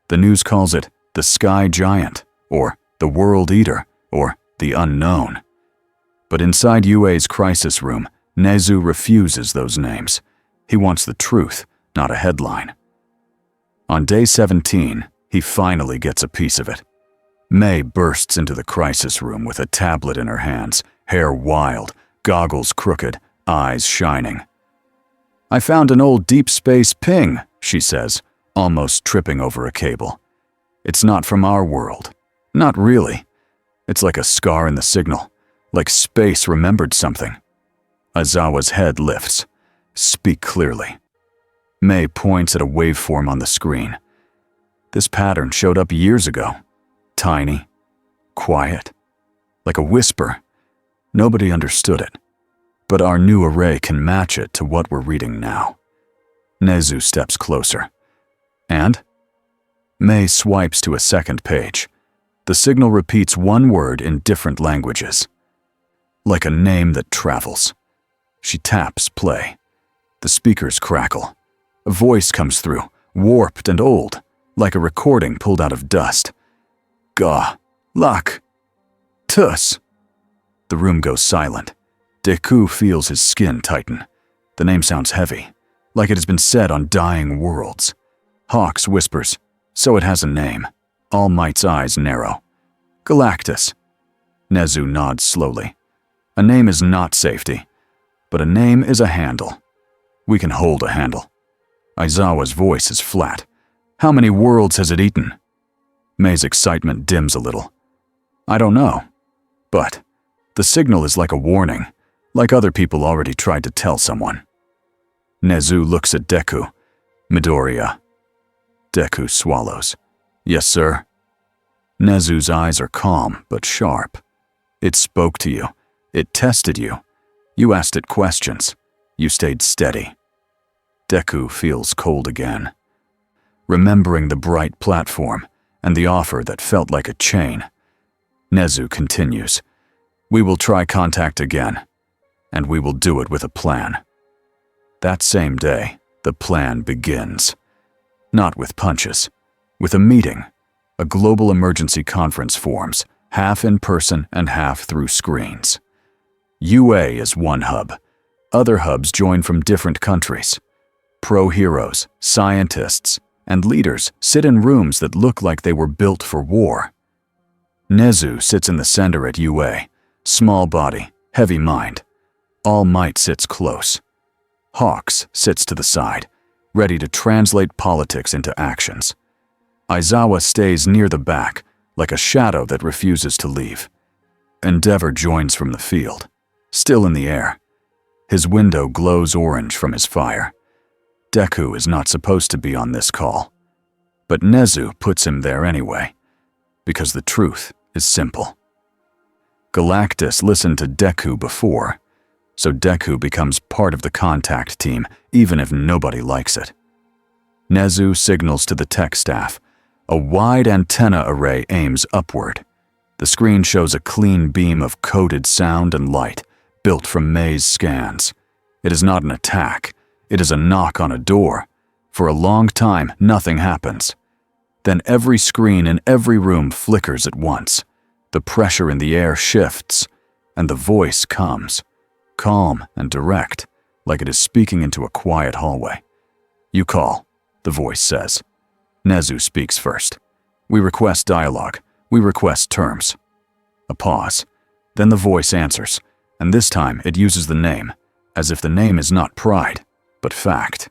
The news calls it the Sky Giant, or the World Eater, or the Unknown. But inside UA's crisis room, Nezu refuses those names. He wants the truth, not a headline. On day 17, he finally gets a piece of it. May bursts into the crisis room with a tablet in her hands, hair wild, goggles crooked, eyes shining. "I found an old deep space ping," she says, almost tripping over a cable. "It's not from our world. Not really. It's like a scar in the signal, like space remembered something." Aizawa's head lifts. "Speak clearly." May points at a waveform on the screen. This pattern showed up years ago. Tiny, quiet, like a whisper. Nobody understood it, but our new array can match it to what we're reading now. Nezu steps closer. And? May swipes to a second page. The signal repeats one word in different languages. Like a name that travels. She taps play. The speakers crackle. A voice comes through, warped and old, like a recording pulled out of dust. "Ga, lak, tus." The room goes silent. Deku feels his skin tighten. The name sounds heavy, like it has been said on dying worlds. Hawks whispers, "So it has a name." All Might's eyes narrow. "Galactus." Nezu nods slowly. "A name is not safety, but a name is a handle. We can hold a handle." Aizawa's voice is flat. "How many worlds has it eaten?" May's excitement dims a little. "I don't know, but The signal is like a warning, like other people already tried to tell someone. Nezu looks at Deku. Midoriya. Deku swallows. Yes, sir. Nezu's eyes are calm but sharp. It spoke to you. It tested you. You asked it questions. You stayed steady. Deku feels cold again, remembering the bright platform and the offer that felt like a chain. Nezu continues. We will try contact again, and we will do it with a plan. That same day, the plan begins. Not with punches, with a meeting. A global emergency conference forms, half in person and half through screens. UA is one hub. Other hubs join from different countries. Pro-heroes, scientists, and leaders sit in rooms that look like they were built for war. Nezu sits in the center at UA, small body, heavy mind. All Might sits close. Hawks sits to the side, ready to translate politics into actions. Aizawa stays near the back, like a shadow that refuses to leave. Endeavor joins from the field, still in the air. His window glows orange from his fire. Deku is not supposed to be on this call, but Nezu puts him there anyway, because the truth is simple. Galactus listened to Deku before, so Deku becomes part of the contact team even if nobody likes it. Nezu signals to the tech staff. A wide antenna array aims upward. The screen shows a clean beam of coded sound and light, built from maze scans. It is not an attack. It is a knock on a door. For a long time, nothing happens. Then every screen in every room flickers at once. The pressure in the air shifts, and the voice comes, calm and direct, like it is speaking into a quiet hallway. You call, the voice says. Nezu speaks first. We request dialogue. We request terms. A pause. Then the voice answers, and this time it uses the name, as if the name is not pride, but fact.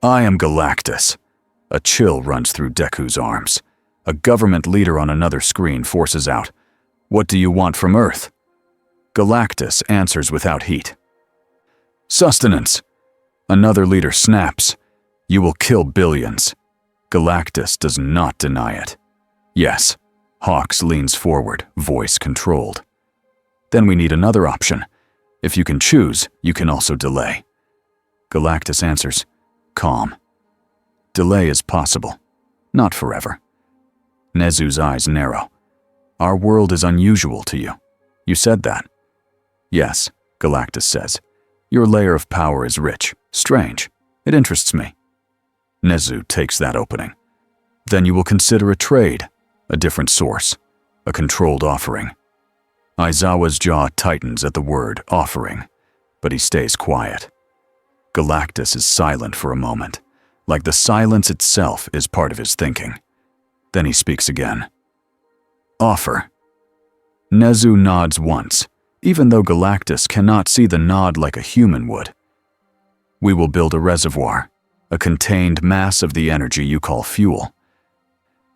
I am Galactus. A chill runs through Deku's arms. A government leader on another screen forces out, What do you want from Earth? Galactus answers without heat. Sustenance. Another leader snaps, You will kill billions. Galactus does not deny it. Yes. Hawks leans forward, voice controlled. Then we need another option. If you can choose, you can also delay. Galactus answers, calm. Delay is possible. Not forever. Nezu's eyes narrow. Our world is unusual to you. You said that. Yes, Galactus says. Your layer of power is rich, strange. It interests me. Nezu takes that opening. Then you will consider a trade, a different source, a controlled offering. Aizawa's jaw tightens at the word offering, but he stays quiet. Galactus is silent for a moment, like the silence itself is part of his thinking. Then he speaks again. Offer. Nezu nods once, even though Galactus cannot see the nod like a human would. We will build a reservoir, a contained mass of the energy you call fuel.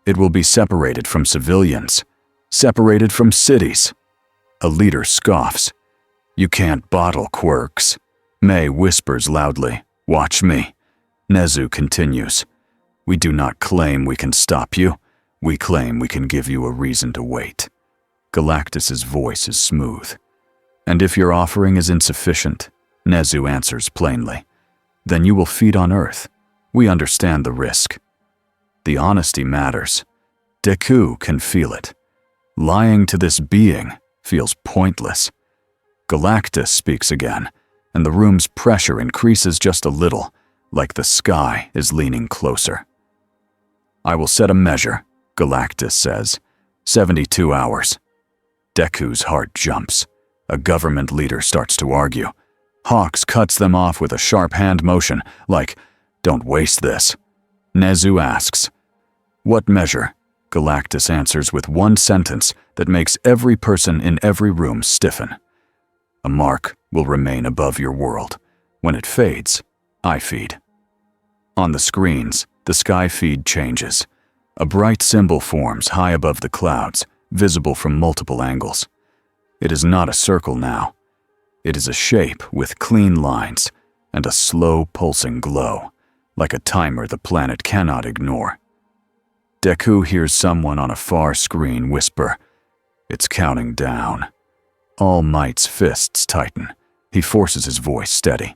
It will be separated from civilians, separated from cities. A leader scoffs. You can't bottle quirks. Mei whispers loudly, Watch me. Nezu continues. We do not claim we can stop you. We claim we can give you a reason to wait. Galactus's voice is smooth. And if your offering is insufficient, Nezu answers plainly, then you will feed on Earth. We understand the risk. The honesty matters. Deku can feel it. Lying to this being feels pointless. Galactus speaks again, and the room's pressure increases just a little, like the sky is leaning closer. I will set a measure, Galactus says. 72 hours. Deku's heart jumps. A government leader starts to argue. Hawks cuts them off with a sharp hand motion, like, Don't waste this. Nezu asks, What measure? Galactus answers with one sentence that makes every person in every room stiffen. A mark will remain above your world. When it fades, I feed. On the screens, the sky feed changes. A bright symbol forms high above the clouds, visible from multiple angles. It is not a circle now. It is a shape with clean lines and a slow pulsing glow, like a timer the planet cannot ignore. Deku hears someone on a far screen whisper, "It's counting down." All Might's fists tighten. He forces his voice steady.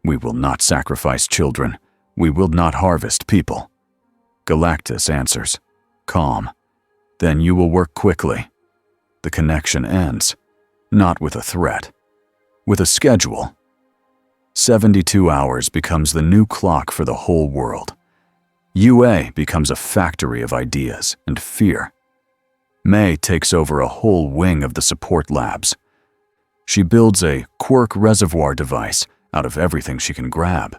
"We will not sacrifice children. We will not harvest people." Galactus answers, calm. "Then you will work quickly." The connection ends, not with a threat, with a schedule. 72 hours becomes the new clock for the whole world. UA becomes a factory of ideas and fear. May takes over a whole wing of the support labs. She builds a quirk reservoir device out of everything she can grab.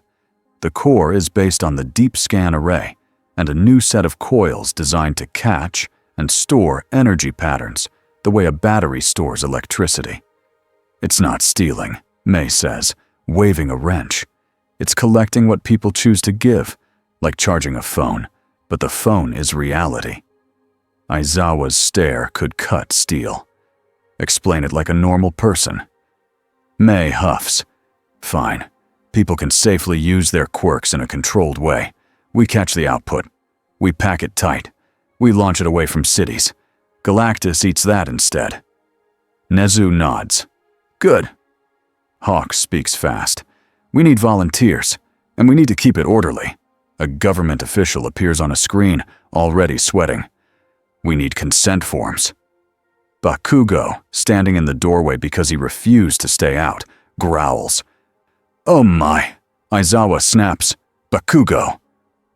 The core is based on the deep scan array and a new set of coils designed to catch and store energy patterns the way a battery stores electricity. "It's not stealing," May says, waving a wrench. "It's collecting what people choose to give, like charging a phone, but the phone is reality." Aizawa's stare could cut steel. "Explain it like a normal person." May huffs. "Fine. People can safely use their quirks in a controlled way. We catch the output. We pack it tight. We launch it away from cities. Galactus eats that instead." Nezu nods. "Good." Hawks speaks fast. "We need volunteers, and we need to keep it orderly." A government official appears on a screen, already sweating. "We need consent forms." Bakugo, standing in the doorway because he refused to stay out, growls. "Oh my!" Aizawa snaps. "Bakugo!"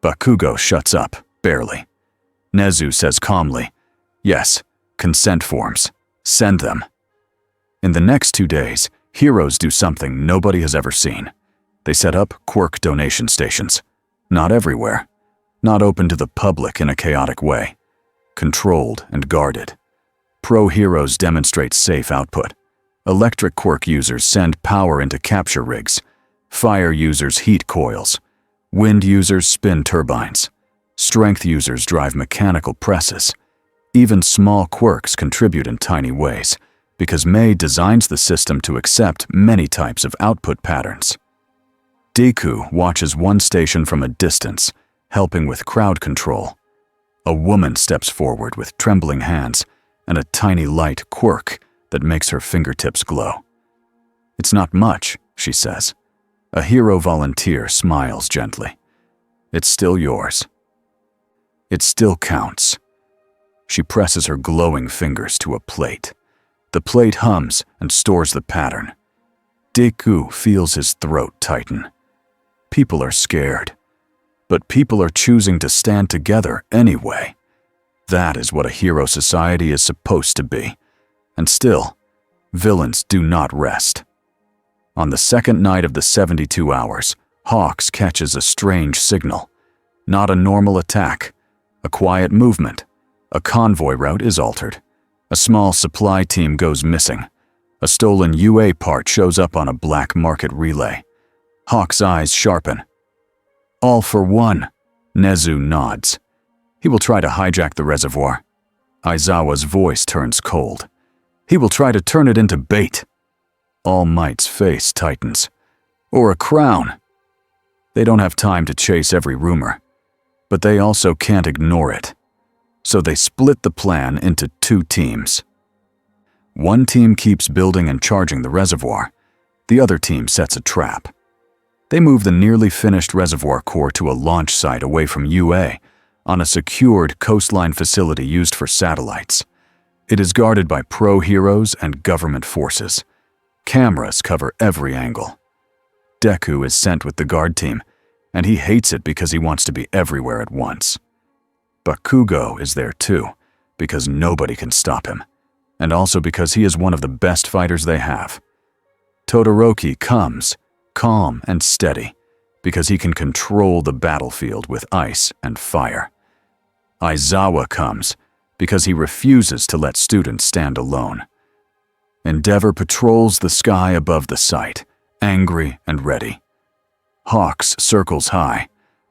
Bakugo shuts up, barely. Nezu says calmly, "Yes, consent forms. Send them." In the next 2 days, heroes do something nobody has ever seen. They set up quirk donation stations. Not everywhere. Not open to the public in a chaotic way. Controlled and guarded. Pro heroes demonstrate safe output. Electric quirk users send power into capture rigs. Fire users heat coils. Wind users spin turbines. Strength users drive mechanical presses. Even small quirks contribute in tiny ways, because May designs the system to accept many types of output patterns. Deku watches one station from a distance, helping with crowd control. A woman steps forward with trembling hands and a tiny light quirk that makes her fingertips glow. "It's not much," she says. A hero volunteer smiles gently. "It's still yours. It still counts." She presses her glowing fingers to a plate. The plate hums and stores the pattern. Deku feels his throat tighten. People are scared, but people are choosing to stand together anyway. That is what a hero society is supposed to be. And still, villains do not rest. On the second night of the 72 hours, Hawks catches a strange signal. Not a normal attack, a quiet movement. A convoy route is altered. A small supply team goes missing. A stolen UA part shows up on a black market relay. Hawk's eyes sharpen. "All for one," Nezu nods. "He will try to hijack the reservoir." Aizawa's voice turns cold. "He will try to turn it into bait." All Might's face tightens. "Or a crown." They don't have time to chase every rumor, but they also can't ignore it. So they split the plan into 2 teams. One team keeps building and charging the reservoir. The other team sets a trap. They move the nearly finished reservoir core to a launch site away from UA, on a secured coastline facility used for satellites. It is guarded by pro heroes and government forces. Cameras cover every angle. Deku is sent with the guard team, and he hates it because he wants to be everywhere at once. Bakugo is there too, because nobody can stop him, and also because he is one of the best fighters they have. Todoroki comes, calm and steady, because he can control the battlefield with ice and fire. Aizawa comes, because he refuses to let students stand alone. Endeavor patrols the sky above the site, angry and ready. Hawks circles high,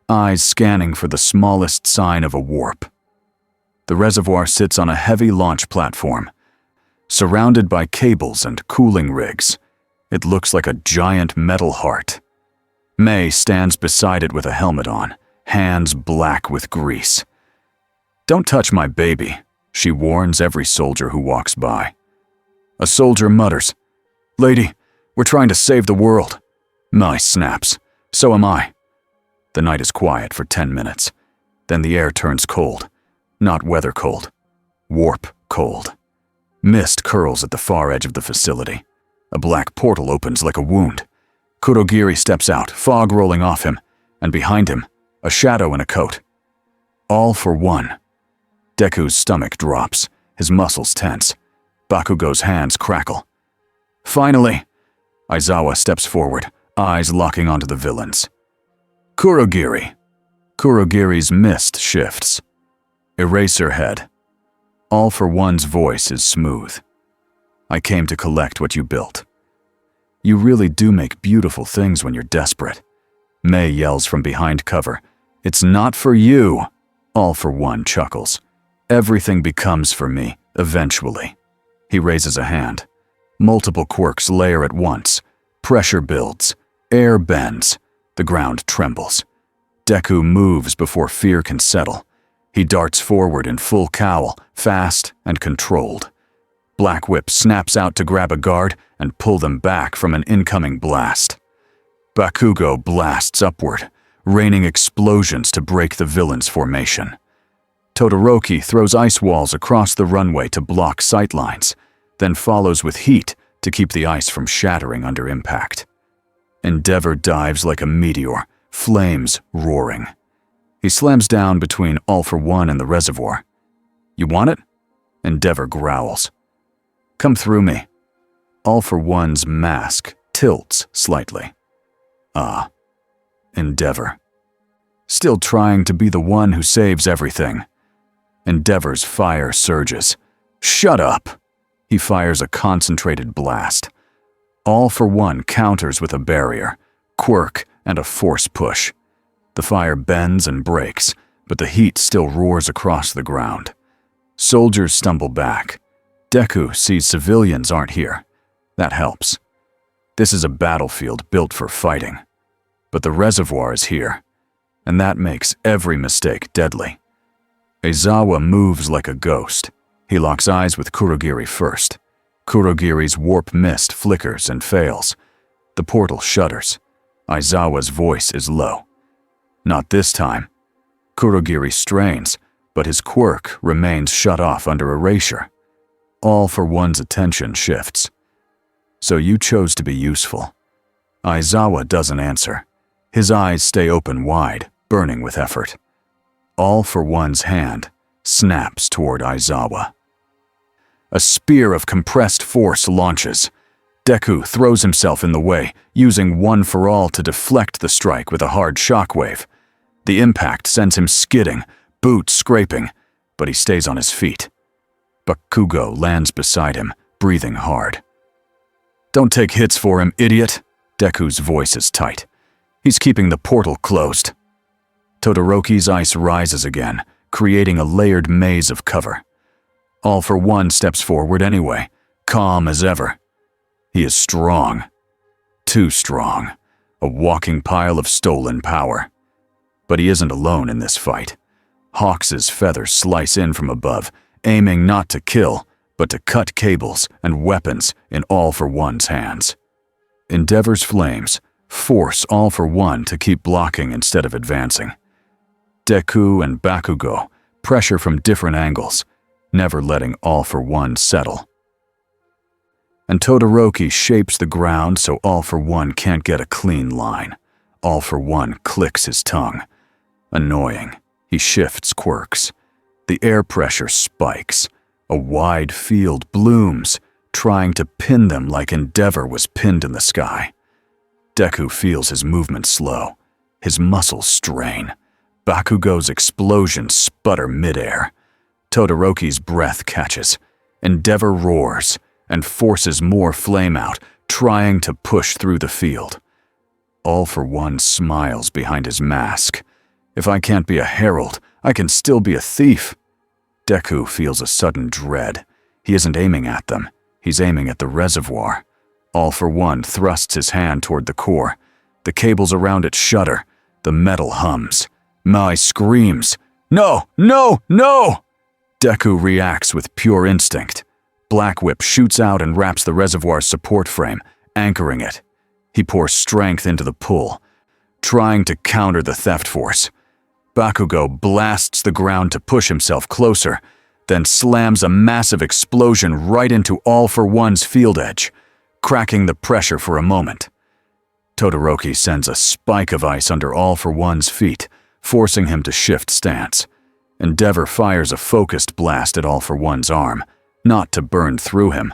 eyes scanning for the smallest sign of a warp. The reservoir sits on a heavy launch platform. surrounded by cables and cooling rigs. It looks like a giant metal heart. May stands beside it with a helmet on, hands black with grease. "Don't touch my baby," she warns every soldier who walks by. A soldier mutters, "Lady, we're trying to save the world." May snaps, "So am I." The night is quiet for 10 minutes. Then the air turns cold. Not weather cold. Warp cold. Mist curls at the far edge of the facility. A black portal opens like a wound. Kurogiri steps out, fog rolling off him, and behind him, a shadow in a coat. All for one. Deku's stomach drops, his muscles tense. Bakugo's hands crackle. Finally, Aizawa steps forward, eyes locking onto the villains. Kurogiri. Kurogiri's mist shifts. Eraserhead. All for One's voice is smooth. "I came to collect what you built." "You really do make beautiful things when you're desperate." May yells from behind cover, "It's not for you." All for One chuckles. "Everything becomes for me, eventually." He raises a hand. Multiple quirks layer at once. Pressure builds. Air bends. The ground trembles. Deku moves before fear can settle. He darts forward in full cowl, fast and controlled. Black Whip snaps out to grab a guard and pull them back from an incoming blast. Bakugo blasts upward, raining explosions to break the villain's formation. Todoroki throws ice walls across the runway to block sightlines, then follows with heat to keep the ice from shattering under impact. Endeavor dives like a meteor, flames roaring. He slams down between All for One and the reservoir. "You want it?" Endeavor growls. "Come through me." All for One's mask tilts slightly. Ah, Endeavor. Still trying to be the one who saves everything. Endeavor's fire surges. "Shut up!" He fires a concentrated blast. All for One counters with a barrier, quirk, and a force push. The fire bends and breaks, but the heat still roars across the ground. Soldiers stumble back. Deku sees civilians aren't here. That helps. This is a battlefield built for fighting. But the reservoir is here, and that makes every mistake deadly. Aizawa moves like a ghost. He locks eyes with Kurogiri first. Kurogiri's warp mist flickers and fails. The portal shudders. Aizawa's voice is low. Not this time. Kurogiri strains, but his quirk remains shut off under erasure. All for One's attention shifts. "So you chose to be useful." Aizawa doesn't answer. His eyes stay open wide, burning with effort. All for One's hand snaps toward Aizawa. A spear of compressed force launches. Deku throws himself in the way, using One for All to deflect the strike with a hard shockwave. The impact sends him skidding, boots scraping, but he stays on his feet. Bakugo lands beside him, breathing hard. "Don't take hits for him, idiot." Deku's voice is tight. "He's keeping the portal closed." Todoroki's ice rises again, creating a layered maze of cover. All for One steps forward anyway, calm as ever. He is strong. Too strong. A walking pile of stolen power. But he isn't alone in this fight. Hawks' feathers slice in from above, aiming not to kill, but to cut cables and weapons in All for One's hands. Endeavor's flames force All for One to keep blocking instead of advancing. Deku and Bakugo pressure from different angles, never letting All for One settle. And Todoroki shapes the ground so All for One can't get a clean line. All for One clicks his tongue. Annoying. He shifts quirks. The air pressure spikes. A wide field blooms, trying to pin them like Endeavor was pinned in the sky. Deku feels his movement slow. His muscles strain. Bakugo's explosions sputter midair. Todoroki's breath catches. Endeavor roars and forces more flame out, trying to push through the field. All for One smiles behind his mask. "If I can't be a herald, I can still be a thief." Deku feels a sudden dread. He isn't aiming at them. He's aiming at the reservoir. All for One thrusts his hand toward the core. The cables around it shudder. The metal hums. Mai screams, "No! No! No!" Deku reacts with pure instinct. Black Whip shoots out and wraps the reservoir's support frame, anchoring it. He pours strength into the pull, trying to counter the theft force. Bakugo blasts the ground to push himself closer, then slams a massive explosion right into All for One's field edge, cracking the pressure for a moment. Todoroki sends a spike of ice under All for One's feet, forcing him to shift stance. Endeavor fires a focused blast at All for One's arm, not to burn through him,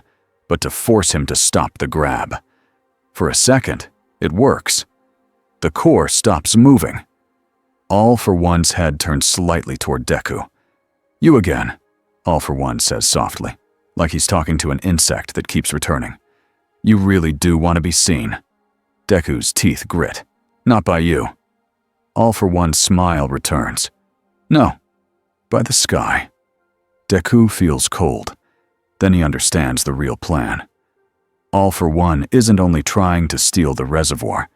but to force him to stop the grab. For a second, it works. The core stops moving. All for One's head turns slightly toward Deku. "You again," All for One says softly, like he's talking to an insect that keeps returning. "You really do want to be seen." Deku's teeth grit. "Not by you." All for One's smile returns. "No, by the sky." Deku feels cold. Then he understands the real plan. All for One isn't only trying to steal the reservoir,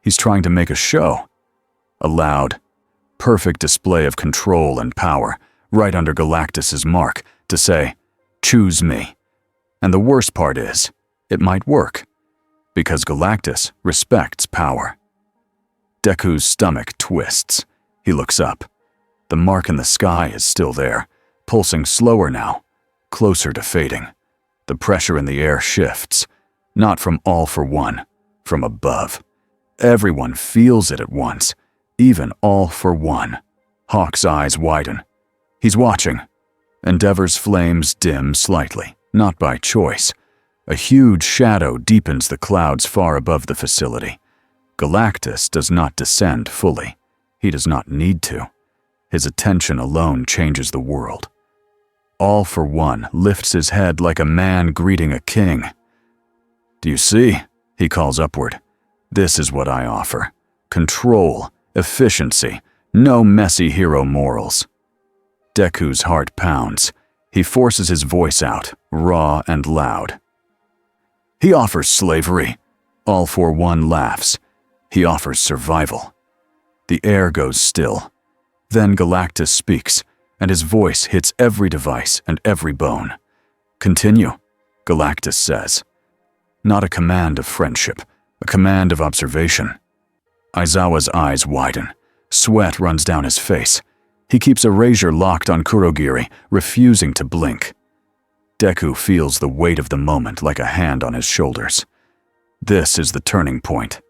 he's trying to make a show. A loud, perfect display of control and power, right under Galactus's mark, to say, "Choose me." And the worst part is, it might work, because Galactus respects power. Deku's stomach twists. He looks up. The mark in the sky is still there, pulsing slower now, closer to fading. The pressure in the air shifts, not from All for One, from above. Everyone feels it at once, even All for One. Hawk's eyes widen. He's watching. Endeavor's flames dim slightly, not by choice. A huge shadow deepens the clouds far above the facility. Galactus does not descend fully. He does not need to. His attention alone changes the world. All for One lifts his head like a man greeting a king. "Do you see?" he calls upward. "This is what I offer. Control, efficiency, no messy hero morals." Deku's heart pounds. He forces his voice out, raw and loud. "He offers slavery." All for One laughs. "He offers survival." The air goes still. Then Galactus speaks, and his voice hits every device and every bone. "Continue," Galactus says. Not a command of friendship, a command of observation. Aizawa's eyes widen. Sweat runs down his face. He keeps a razor locked on Kurogiri, refusing to blink. Deku feels the weight of the moment like a hand on his shoulders. This is the turning point.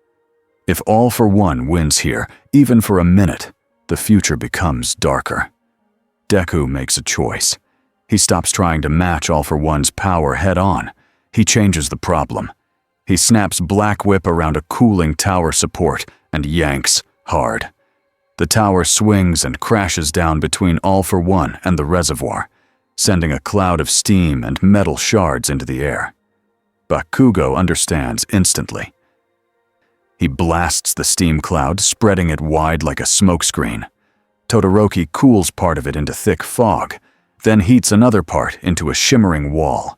If All for One wins here, even for a minute, the future becomes darker. Deku makes a choice. He stops trying to match All for One's power head-on. He changes the problem. He snaps Black Whip around a cooling tower support and yanks hard. The tower swings and crashes down between All for One and the reservoir, sending a cloud of steam and metal shards into the air. Bakugo understands instantly. He blasts the steam cloud, spreading it wide like a smokescreen. Todoroki cools part of it into thick fog, then heats another part into a shimmering wall.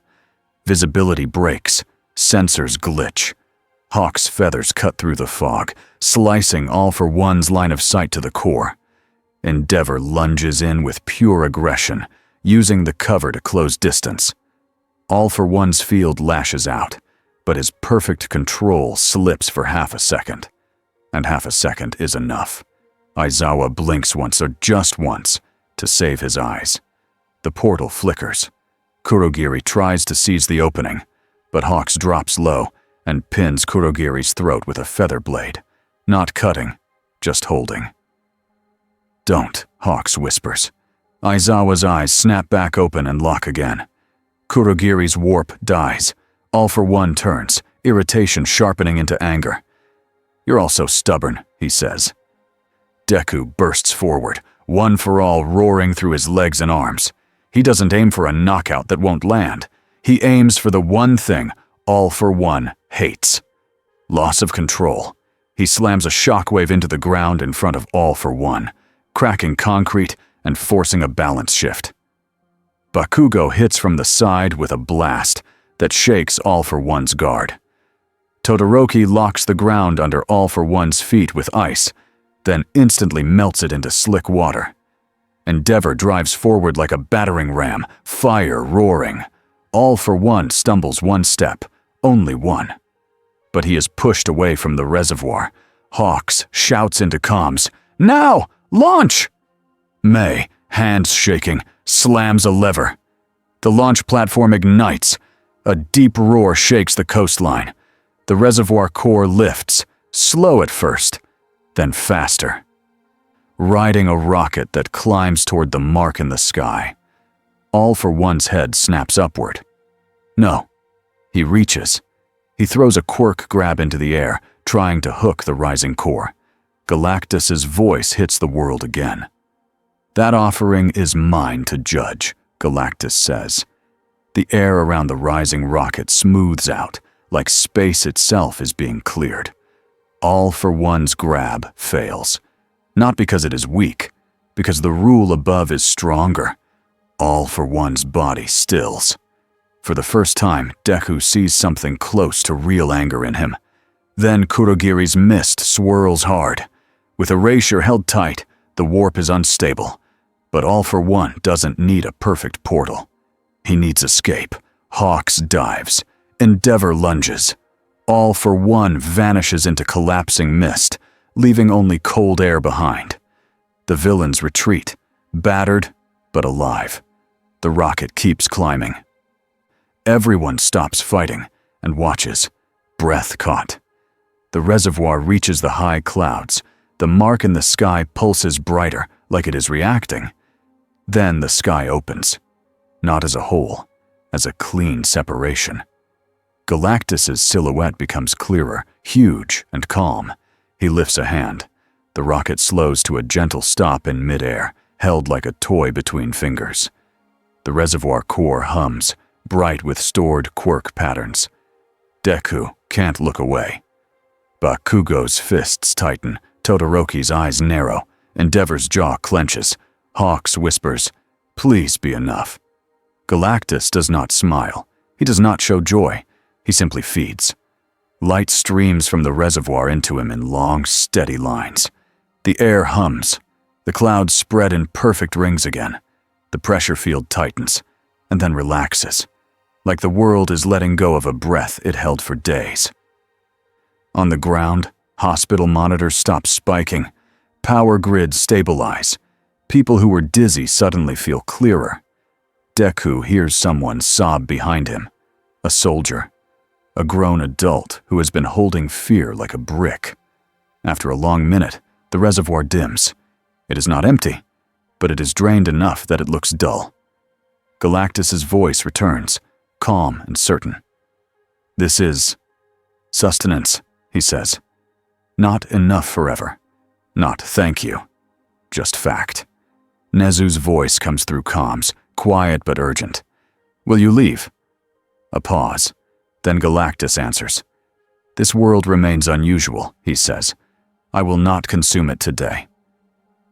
Visibility breaks, sensors glitch. Hawk's feathers cut through the fog, slicing All for One's line of sight to the core. Endeavor lunges in with pure aggression, using the cover to close distance. All for One's field lashes out, but his perfect control slips for half a second. And half a second is enough. Aizawa blinks once, or just once, to save his eyes. The portal flickers. Kurogiri tries to seize the opening, but Hawks drops low and pins Kurogiri's throat with a feather blade. Not cutting, just holding. "Don't," Hawks whispers. Aizawa's eyes snap back open and lock again. Kurogiri's warp dies. All for One turns, irritation sharpening into anger. "You're all so stubborn," he says. Deku bursts forward, One for All roaring through his legs and arms. He doesn't aim for a knockout that won't land. He aims for the one thing All for One hates: loss of control. He slams a shockwave into the ground in front of All for One, cracking concrete and forcing a balance shift. Bakugo hits from the side with a blast, that shakes All for One's guard. Todoroki locks the ground under All for One's feet with ice, then instantly melts it into slick water. Endeavor drives forward like a battering ram, fire roaring. All for One stumbles one step, only one. But he is pushed away from the reservoir. Hawks shouts into comms, "Now! Launch!" May, hands shaking, slams a lever. The launch platform ignites. A deep roar shakes the coastline. The reservoir core lifts, slow at first, then faster. Riding a rocket that climbs toward the mark in the sky. All for One's head snaps upward. No. He reaches. He throws a quirk grab into the air, trying to hook the rising core. Galactus's voice hits the world again. "That offering is mine to judge," Galactus says. The air around the rising rocket smooths out, like space itself is being cleared. All for One's grab fails. Not because it is weak, because the rule above is stronger. All for One's body stills. For the first time, Deku sees something close to real anger in him. Then Kurogiri's mist swirls hard. With erasure held tight, the warp is unstable. But All for One doesn't need a perfect portal. He needs escape. Hawks dives. Endeavor lunges. All for One vanishes into collapsing mist, leaving only cold air behind. The villains retreat, battered but alive. The rocket keeps climbing. Everyone stops fighting and watches, breath caught. The reservoir reaches the high clouds. The mark in the sky pulses brighter, like it is reacting. Then the sky opens, not as a hole, as a clean separation. Galactus's silhouette becomes clearer, huge and calm. He lifts a hand. The rocket slows to a gentle stop in midair, held like a toy between fingers. The reservoir core hums, bright with stored quirk patterns. Deku can't look away. Bakugo's fists tighten, Todoroki's eyes narrow, Endeavor's jaw clenches. Hawks whispers, "Please be enough." Galactus does not smile. He does not show joy. He simply feeds. Light streams from the reservoir into him in long, steady lines. The air hums. The clouds spread in perfect rings again. The pressure field tightens, and then relaxes, like the world is letting go of a breath it held for days. On the ground, hospital monitors stop spiking. Power grids stabilize. People who were dizzy suddenly feel clearer. Deku hears someone sob behind him. A soldier. A grown adult who has been holding fear like a brick. After a long minute, the reservoir dims. It is not empty, but it is drained enough that it looks dull. Galactus's voice returns, calm and certain. "This is sustenance," he says. "Not enough forever. Not thank you. Just fact." Nezu's voice comes through comms, quiet but urgent. "Will you leave?" A pause. Then Galactus answers. "This world remains unusual," he says. "I will not consume it today."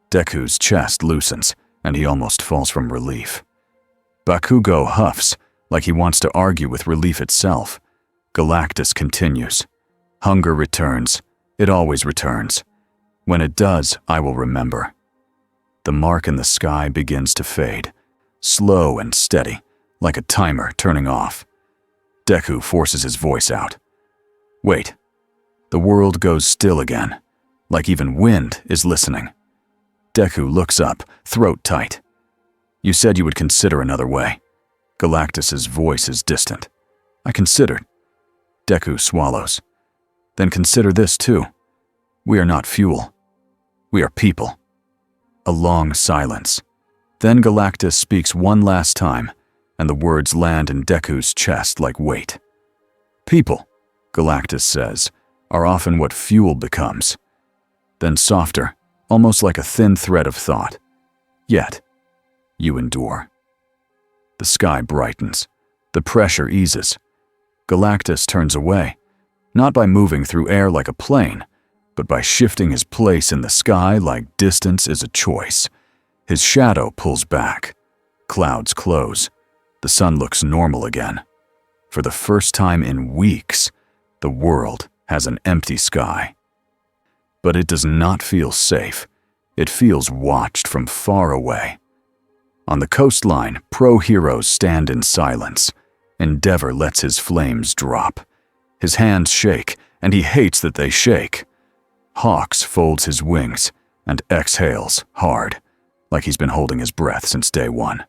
Deku's chest loosens, and he almost falls from relief. Bakugo huffs, like he wants to argue with relief itself. Galactus continues. "Hunger returns. It always returns. When it does, I will remember." The mark in the sky begins to fade, slow and steady, like a timer turning off. Deku forces his voice out. "Wait." The world goes still again, like even wind is listening. Deku looks up, throat tight. "You said you would consider another way." Galactus's voice is distant. "I considered." Deku swallows. "Then consider this too. We are not fuel. We are people." A long silence. Then Galactus speaks one last time, and the words land in Deku's chest like weight. "People," Galactus says, "are often what fuel becomes." Then softer, almost like a thin thread of thought. "Yet, you endure." The sky brightens. The pressure eases. Galactus turns away, not by moving through air like a plane, but by shifting his place in the sky like distance is a choice. His shadow pulls back. Clouds close. The sun looks normal again. For the first time in weeks, the world has an empty sky. But it does not feel safe. It feels watched from far away. On the coastline, pro-heroes stand in silence. Endeavor lets his flames drop. His hands shake, and he hates that they shake. Hawks folds his wings and exhales hard, like he's been holding his breath since day one.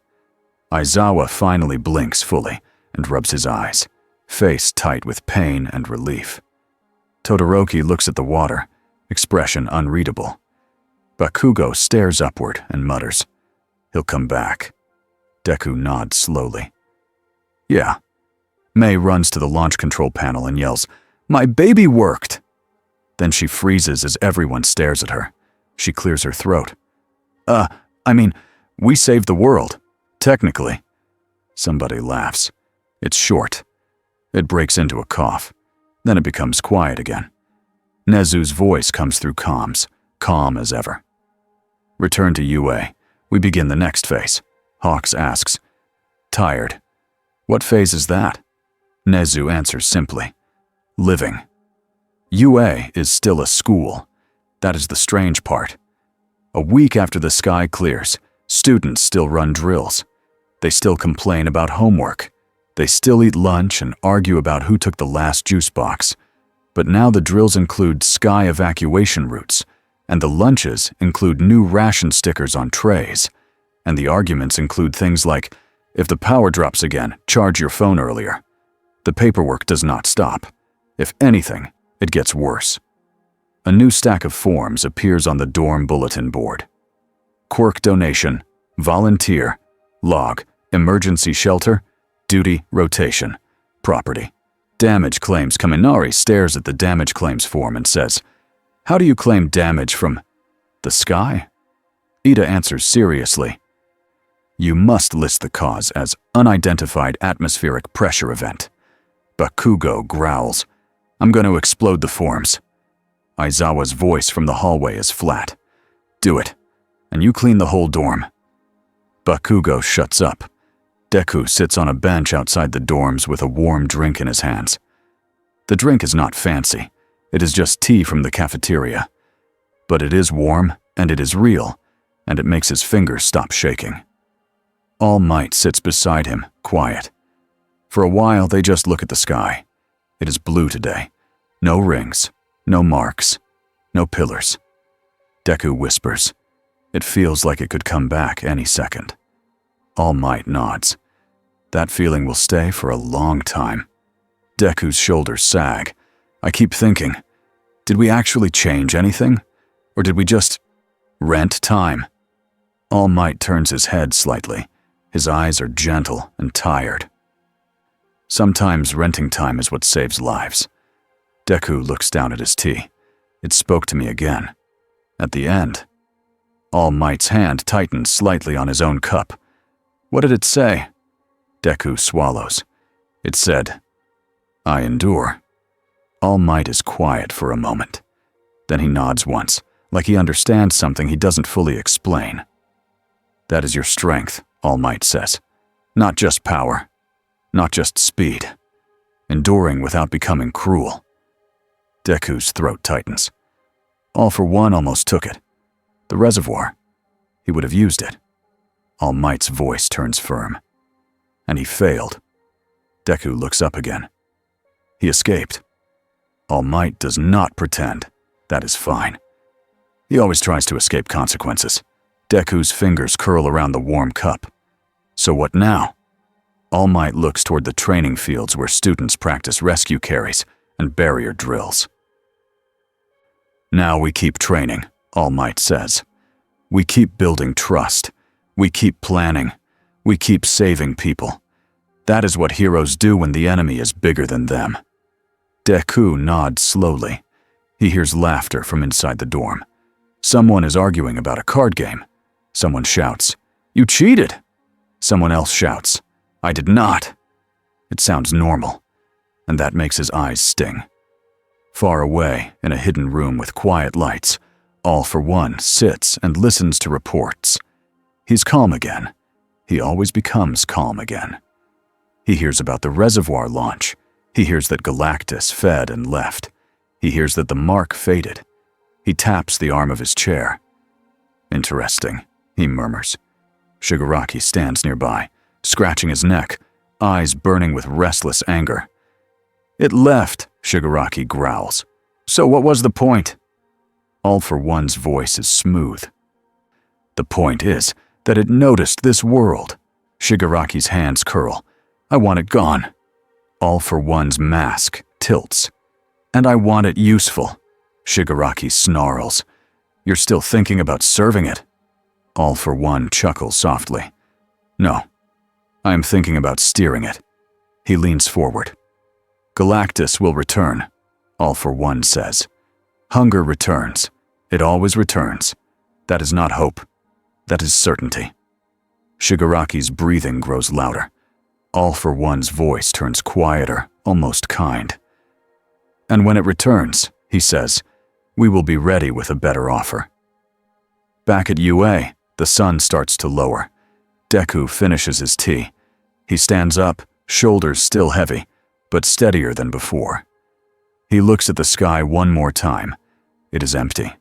Aizawa finally blinks fully and rubs his eyes, face tight with pain and relief. Todoroki looks at the water, expression unreadable. Bakugo stares upward and mutters, "He'll come back." Deku nods slowly. "Yeah." Mei runs to the launch control panel and yells, "My baby worked!" Then she freezes as everyone stares at her. She clears her throat. We saved the world. Technically." Somebody laughs. It's short. It breaks into a cough. Then it becomes quiet again. Nezu's voice comes through comms, calm as ever. Return to UA. We begin the next phase. Hawks asks, "Tired. What phase is that?" Nezu answers simply, "Living." UA is still a school. That is the strange part. A week after the sky clears, students still run drills. They still complain about homework. They still eat lunch and argue about who took the last juice box. But now the drills include sky evacuation routes, and the lunches include new ration stickers on trays. And the arguments include things like, if the power drops again, charge your phone earlier. The paperwork does not stop. If anything, it gets worse. A new stack of forms appears on the dorm bulletin board. Quirk donation, volunteer, log, emergency shelter, duty, rotation, property. Damage claims. Kaminari stares at the damage claims form and says, "How do you claim damage from the sky?" Ida answers seriously, "You must list the cause as unidentified atmospheric pressure event." Bakugo growls, "I'm going to explode the forms." Aizawa's voice from the hallway is flat. "Do it, and you clean the whole dorm." Bakugo shuts up. Deku sits on a bench outside the dorms with a warm drink in his hands. The drink is not fancy. It is just tea from the cafeteria. But it is warm, and it is real, and it makes his fingers stop shaking. All Might sits beside him, quiet. For a while, they just look at the sky. It is blue today. No rings, no marks, no pillars. Deku whispers, "It feels like it could come back any second." All Might nods. That feeling will stay for a long time. Deku's shoulders sag. I keep thinking, did we actually change anything? Or did we just rent time? All Might turns his head slightly. His eyes are gentle and tired. Sometimes renting time is what saves lives. Deku looks down at his tea. It spoke to me again. At the end, All Might's hand tightens slightly on his own cup. What did it say? Deku swallows. It said, "I endure." All Might is quiet for a moment. Then he nods once, like he understands something he doesn't fully explain. "That is your strength," All Might says. "Not just power. Not just speed. Enduring without becoming cruel." Deku's throat tightens. All for One almost took it. The reservoir. He would have used it. All Might's voice turns firm. And he failed. Deku looks up again. He escaped. All Might does not pretend. That is fine. He always tries to escape consequences. Deku's fingers curl around the warm cup. So what now? All Might looks toward the training fields where students practice rescue carries and barrier drills. "Now we keep training," All Might says. "We keep building trust. We keep planning. We keep saving people. That is what heroes do when the enemy is bigger than them." Deku nods slowly. He hears laughter from inside the dorm. Someone is arguing about a card game. Someone shouts, "You cheated!" Someone else shouts, "I did not." It sounds normal, and that makes his eyes sting. Far away, in a hidden room with quiet lights, All for One sits and listens to reports. He's calm again. He always becomes calm again. He hears about the reservoir launch. He hears that Galactus fed and left. He hears that the mark faded. He taps the arm of his chair. Interesting, he murmurs. Shigaraki stands nearby, scratching his neck, eyes burning with restless anger. It left, Shigaraki growls. So what was the point? All for One's voice is smooth. The point is that it noticed this world. Shigaraki's hands curl. I want it gone. All for One's mask tilts. And I want it useful. Shigaraki snarls. You're still thinking about serving it? All for One chuckles softly. No, I am thinking about steering it. He leans forward. Galactus will return, All for One says. Hunger returns. It always returns. That is not hope. That is certainty. Shigaraki's breathing grows louder. All for One's voice turns quieter, almost kind. And when it returns, he says, we will be ready with a better offer. Back at UA, the sun starts to lower. Deku finishes his tea. He stands up, shoulders still heavy, but steadier than before. He looks at the sky one more time. It is empty.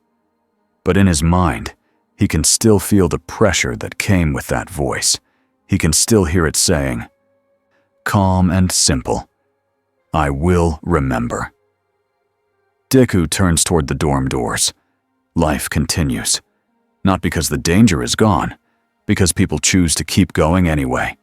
But in his mind, he can still feel the pressure that came with that voice. He can still hear it saying, calm and simple, I will remember. Deku turns toward the dorm doors. Life continues. Not because the danger is gone, because people choose to keep going anyway.